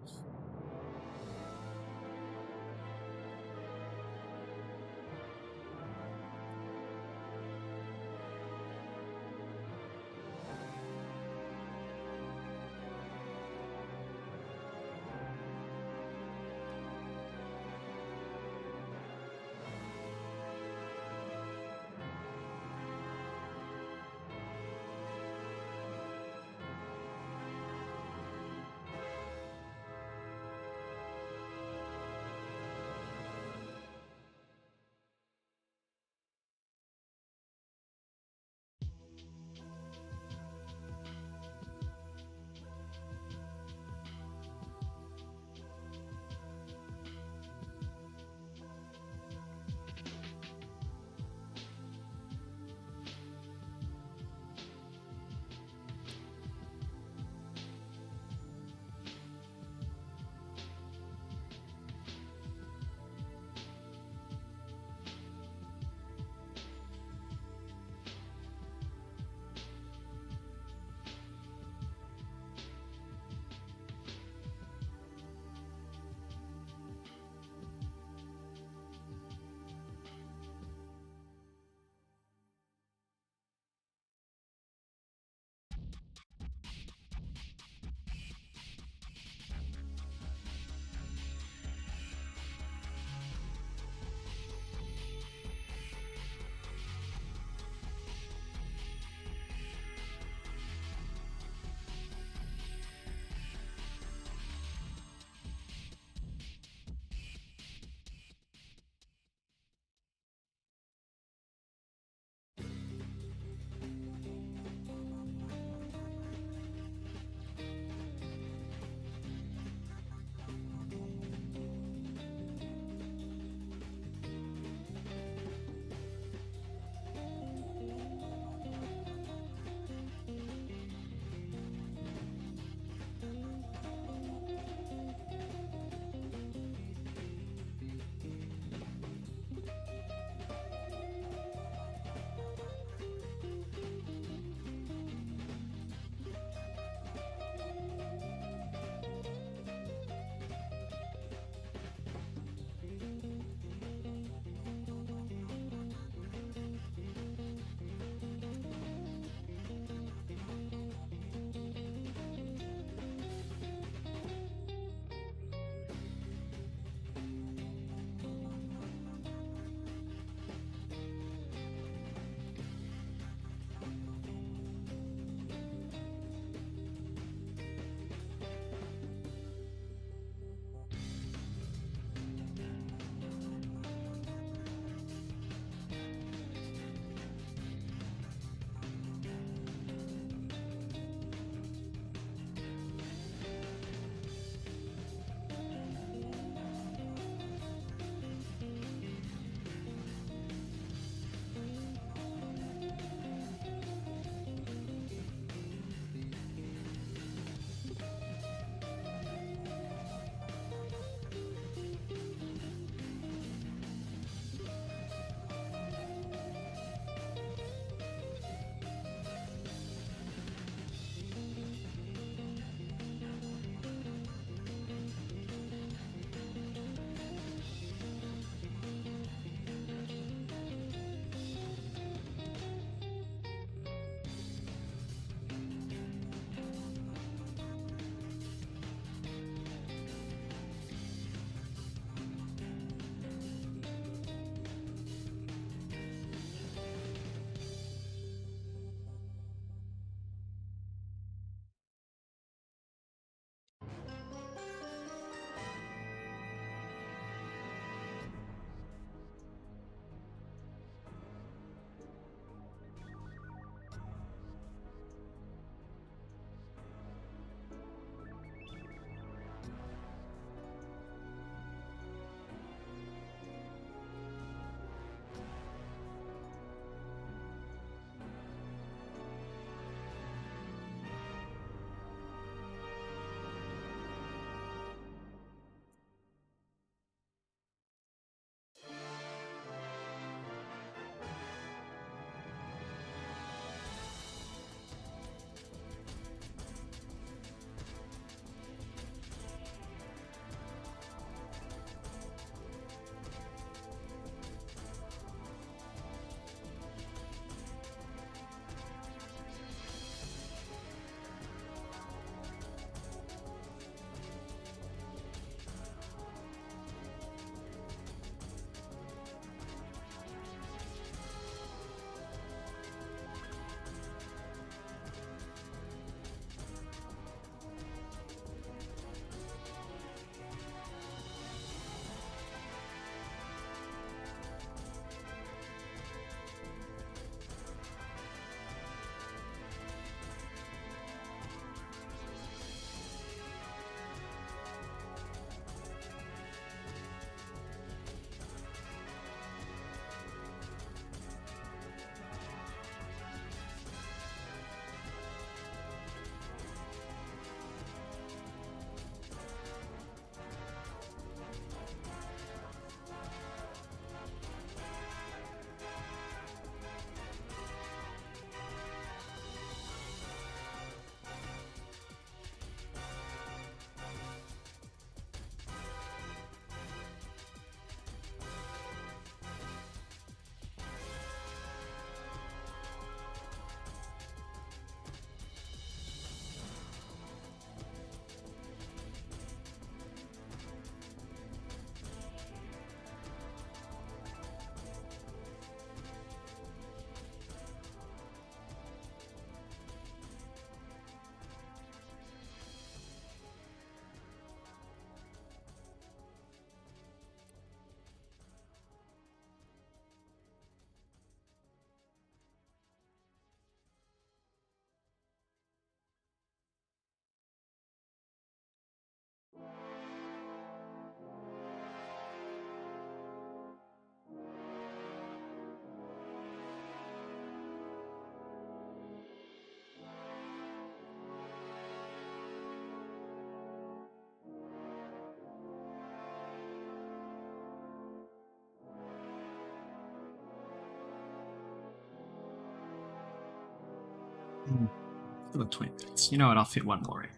I've got 20 minutes. You know what? I'll fit one more in.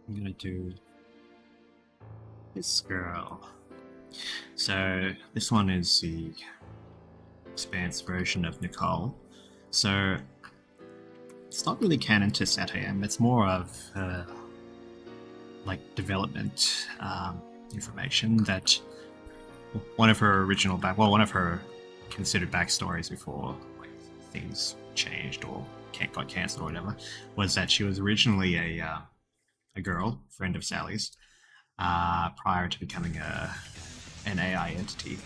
I'm gonna do this girl. So this one is the Expanse version of Nicole. So it's not really canon to SatAM. It's more of like development information that one of her original one of her considered backstories before like things changed or got cancelled or whatever was that she was originally a girl friend of Sally's prior to becoming an AI entity,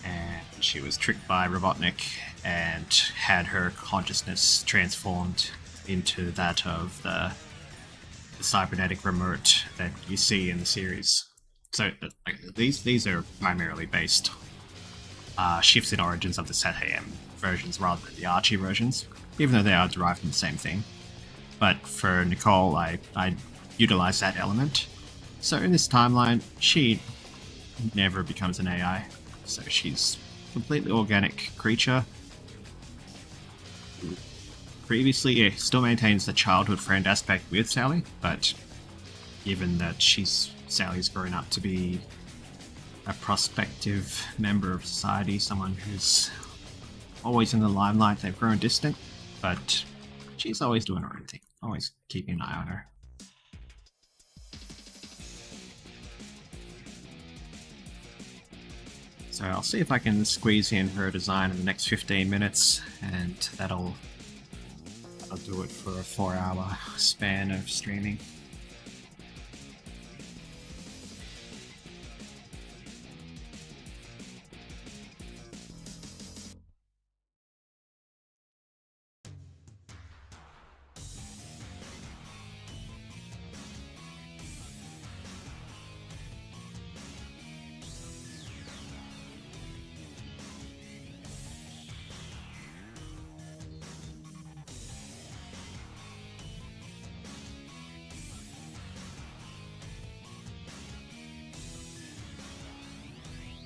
and she was tricked by Robotnik and had her consciousness transformed into that of the cybernetic remote that you see in the series. So these are primarily based shifts in origins of the SatAM versions rather than the Archie versions, even though they are derived from the same thing. But for Nicole, I utilize that element. So in this timeline, she never becomes an AI. So she's a completely organic creature. Previously, it still maintains the childhood friend aspect with Sally, but given that Sally's grown up to be a prospective member of society, someone who's always in the limelight, they've grown distant, but she's always doing her own thing, always keeping an eye on her. So I'll see if I can squeeze in her design in the next 15 minutes, and that'll do it for a 4-hour span of streaming.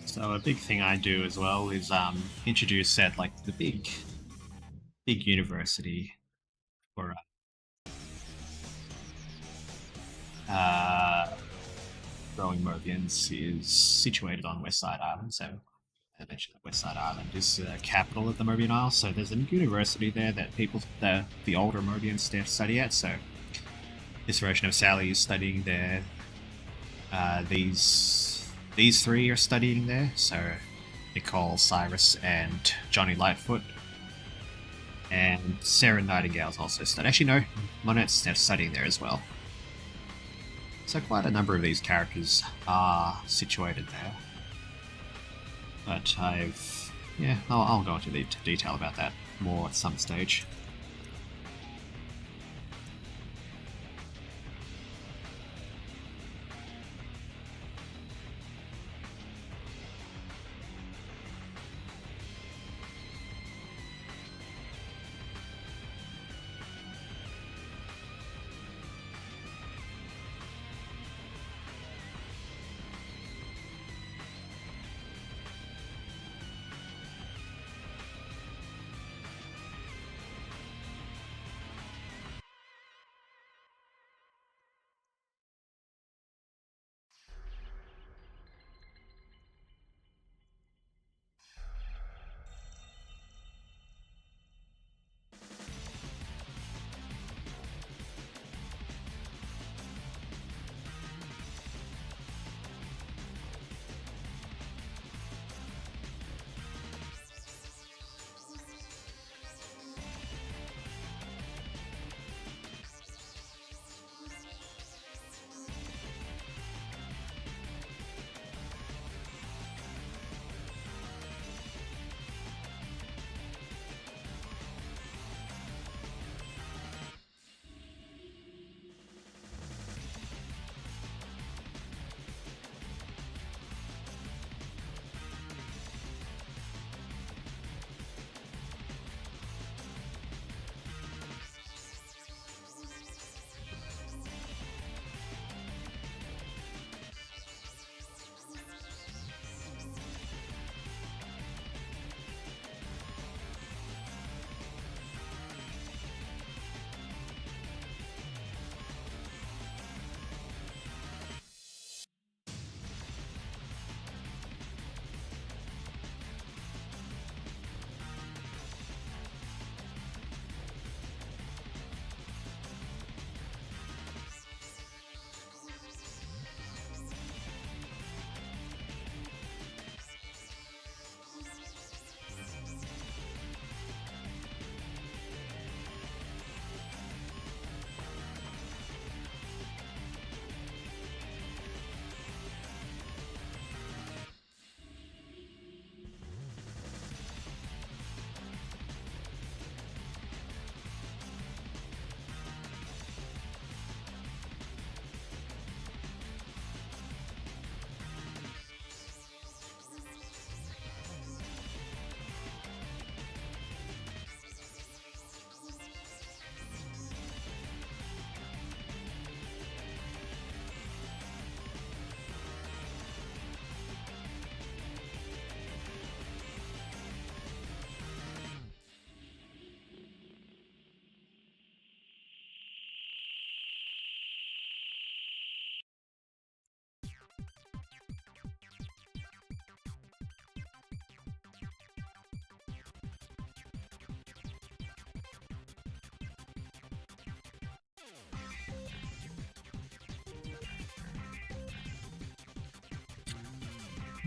So a big thing I do as well is introduce at like the big university for growing Mobians is situated on West Side Island. So I mentioned that West Side Island is the capital of the Mobian Isle. So there's a university there that the older Mobians study at. So this version of Sally is studying there. These three are studying there, so Nicole, Cyrus, and Johnny Lightfoot. And Seren Nightingale's also studying. Actually, no, Monnette's studying there as well. So quite a number of these characters are situated there. But I'll go into detail about that more at some stage.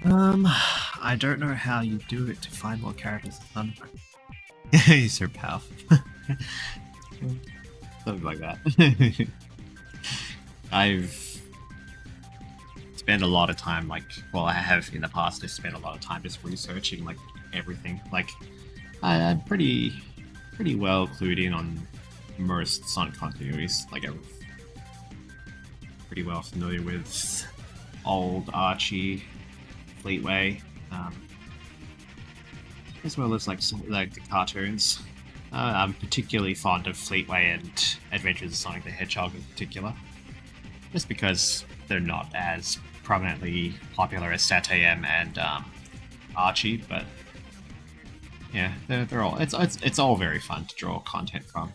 I don't know how you do it to find more characters. He's so powerful. Something like that. I've spent a lot of time, like, well, I have in the past just spent a lot of time just researching, like, everything. Like, I'm pretty well clued in on most Sonic continuities. Like, I'm pretty well familiar with old Archie, Fleetway, as well as like the cartoons. I'm particularly fond of Fleetway and Adventures of Sonic the Hedgehog in particular, just because they're not as prominently popular as Satayam and Archie, but yeah, they're all it's all very fun to draw content from.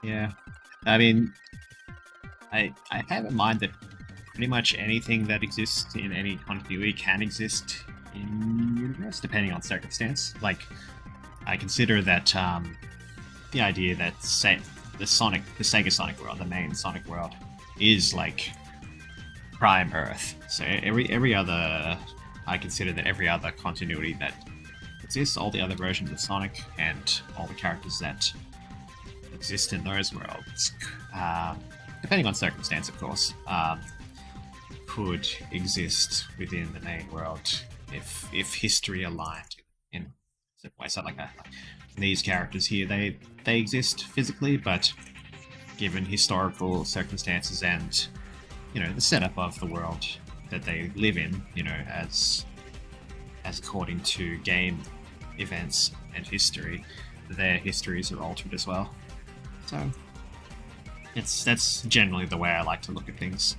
Yeah, I mean, I have in mind that pretty much anything that exists in any continuity can exist in universe, depending on circumstance. Like, I consider that the idea that the Sega Sonic world, the main Sonic world, is like Prime Earth. So every other, I consider that every other continuity that exists, all the other versions of Sonic and all the characters that exist in those worlds, depending on circumstance, of course, could exist within the main world if history aligned in certain ways. So like that, these characters here, they exist physically, but given historical circumstances and the setup of the world that they live in, as according to game events and history, their histories are altered as well. So that's generally the way I like to look at things.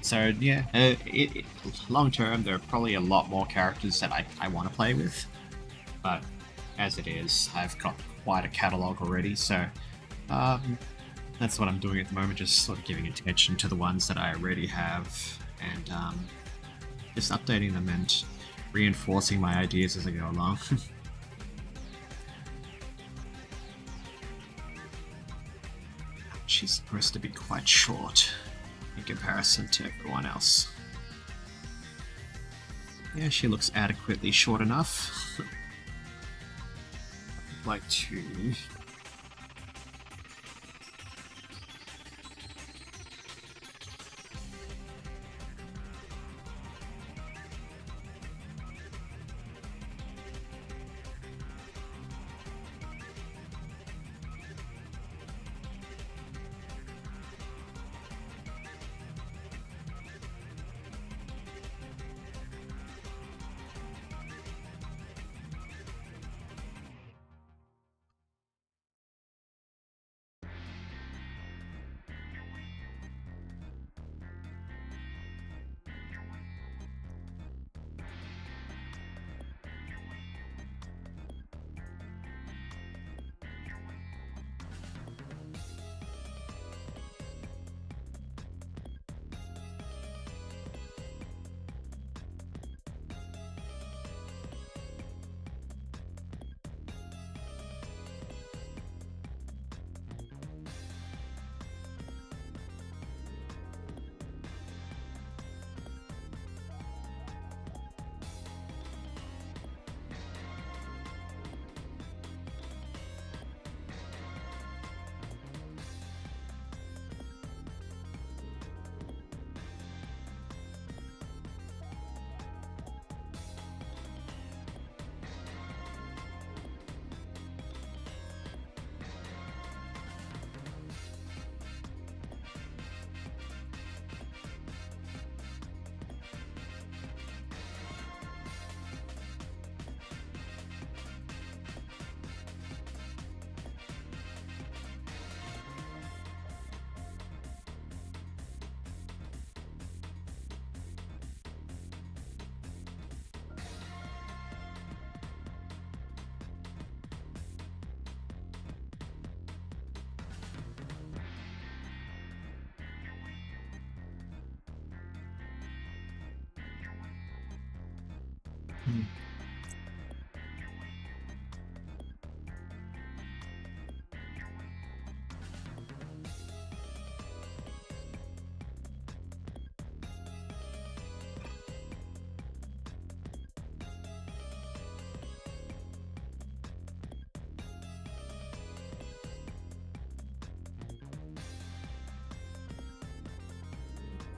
So yeah, long term there are probably a lot more characters that I want to play with, but as it is, I've got quite a catalogue already, so that's what I'm doing at the moment, just sort of giving attention to the ones that I already have, and just updating them and reinforcing my ideas as I go along. She's supposed to be quite short in comparison to everyone else. Yeah, she looks adequately short enough. I'd like to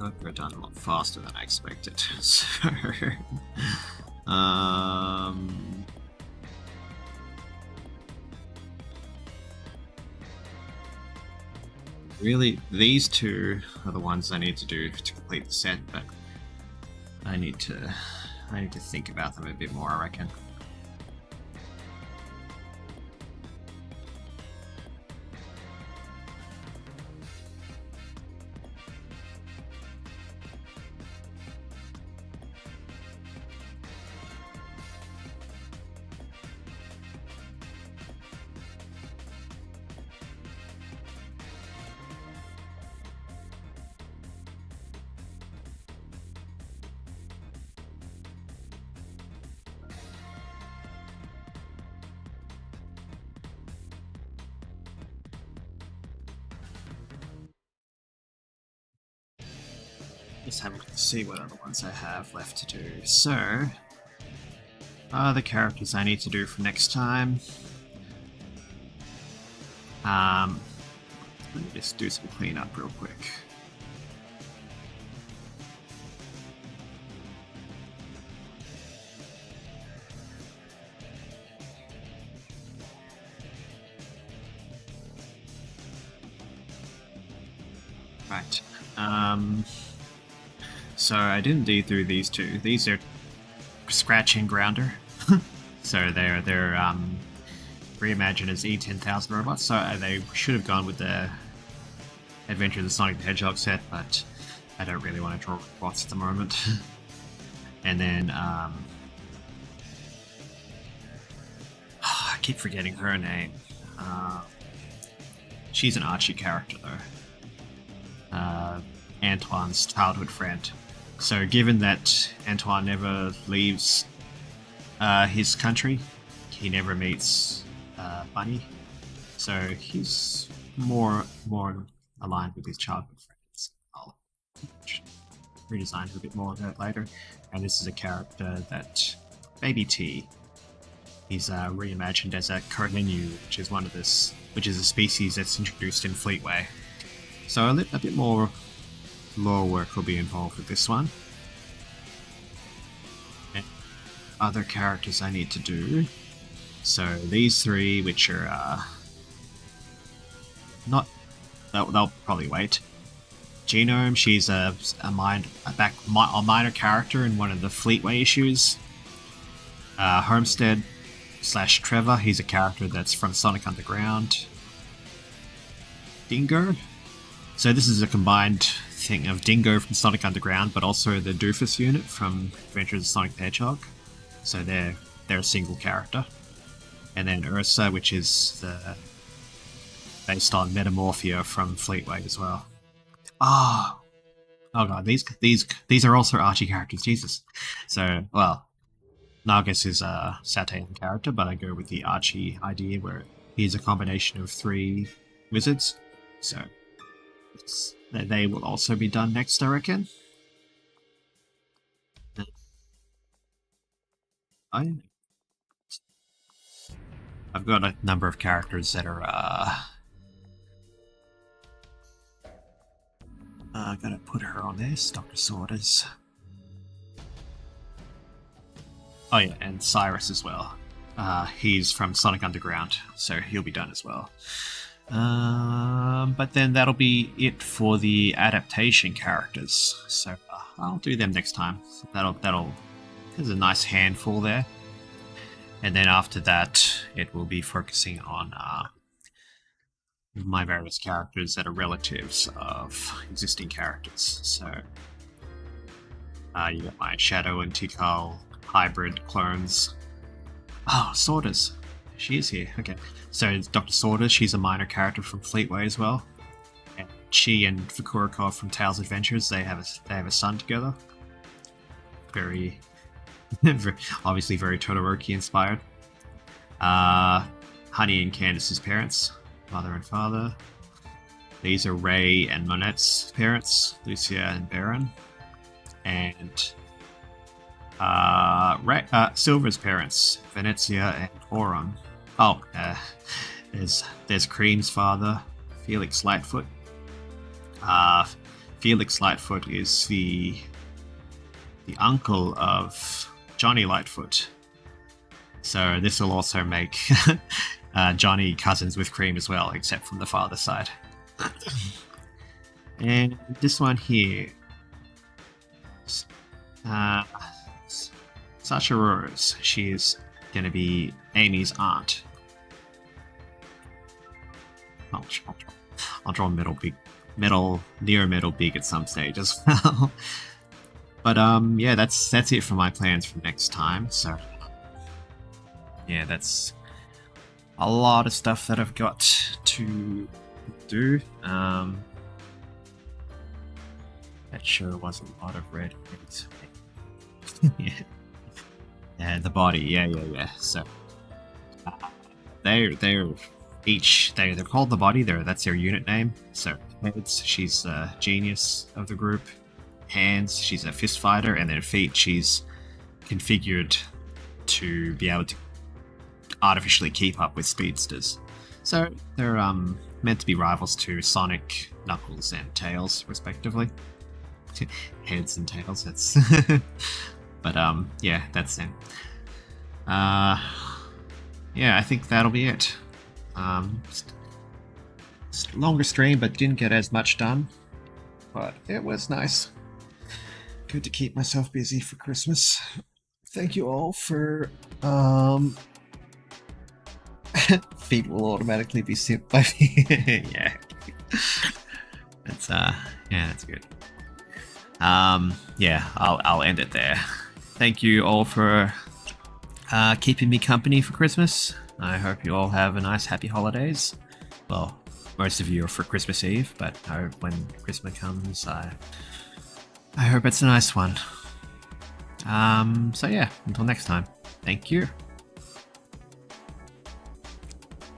I've done a lot faster than I expected. So, really, these two are the ones I need to do to complete the set, but I need to think about them a bit more, I reckon. Just having to see what other ones I have left to do. So, the characters I need to do for next time. Let me just do some cleanup real quick. Right. So I didn't do through these two. These are Scratch and Grounder. So they're reimagined as E10,000 robots. So they should have gone with the Adventure of the Sonic the Hedgehog set, but I don't really want to draw robots at the moment. And then I keep forgetting her name. She's an Archie character though. Antoine's childhood friend. So given that Antoine never leaves his country, he never meets Bunny, so he's more aligned with his childhood friends. I'll redesign her a bit more of that later. And this is a character that Baby T. He's reimagined as a Kohenu, which is a species that's introduced in Fleetway. So a bit more lore work will be involved with this one. And other characters I need to do. So these three, which are not, they'll probably wait. Genome, she's a minor character in one of the Fleetway issues. Homestead / Trevor, he's a character that's from Sonic Underground. Dingo. So this is a combined thing of Dingo from Sonic Underground, but also the Doofus unit from Adventures of Sonic the Hedgehog. So they're a single character. And then Ursa, which is based on Metamorphia from Fleetway as well. Oh god, these are also Archie characters, Jesus. So, well, Nagus is a Satayan character, but I go with the Archie idea where he's a combination of 3 wizards. So they will also be done next, I reckon. I've got a number of characters that are gotta put her on this, Dr. Sorters. Oh yeah, and Cyrus as well. He's from Sonic Underground, so he'll be done as well. But then that'll be it for the adaptation characters. So I'll do them next time. So there's a nice handful there. And then after that, it will be focusing on my various characters that are relatives of existing characters. So you got my Shadow and Tikal hybrid clones. Oh, Sorters. She is here. Okay. So Dr. Sorters, she's a minor character from Fleetway as well. And she and Fukurikov from Tails Adventures, they have a son together. Very Obviously very Todoroki inspired. Honey and Candace's parents, mother and father. These are Ray and Monnette's parents, Lucia and Baron. And Silver's parents, Venezia and Aurum. Oh, there's Cream's father, Felix Lightfoot. Felix Lightfoot is the uncle of Johnny Lightfoot. So this will also make Johnny cousins with Cream as well, except from the father's side. And this one here, Sasha Rose. She is going to be Amy's aunt. I'll draw Neo Metal Big at some stage as well. But yeah, that's it for my plans for next time. So yeah, that's a lot of stuff that I've got to do. That sure was a lot of red. Yeah, the body. Yeah. So they're called the body. That's their unit name. So Heads, she's a genius of the group. Hands, she's a fist fighter, and then Feet, she's configured to be able to artificially keep up with speedsters. So they're meant to be rivals to Sonic, Knuckles, and Tails, respectively. Heads and Tails. That's. But yeah, that's them. Yeah, I think that'll be it. Longer stream, but didn't get as much done. But it was nice. Good to keep myself busy for Christmas. Thank you all for Feet will automatically be simped by me. Yeah. That's that's good. Yeah, I'll end it there. Thank you all for keeping me company for Christmas. I hope you all have a nice happy holidays. Well, most of you are for Christmas Eve, but I hope when Christmas comes, I hope it's a nice one. So yeah, until next time, thank you.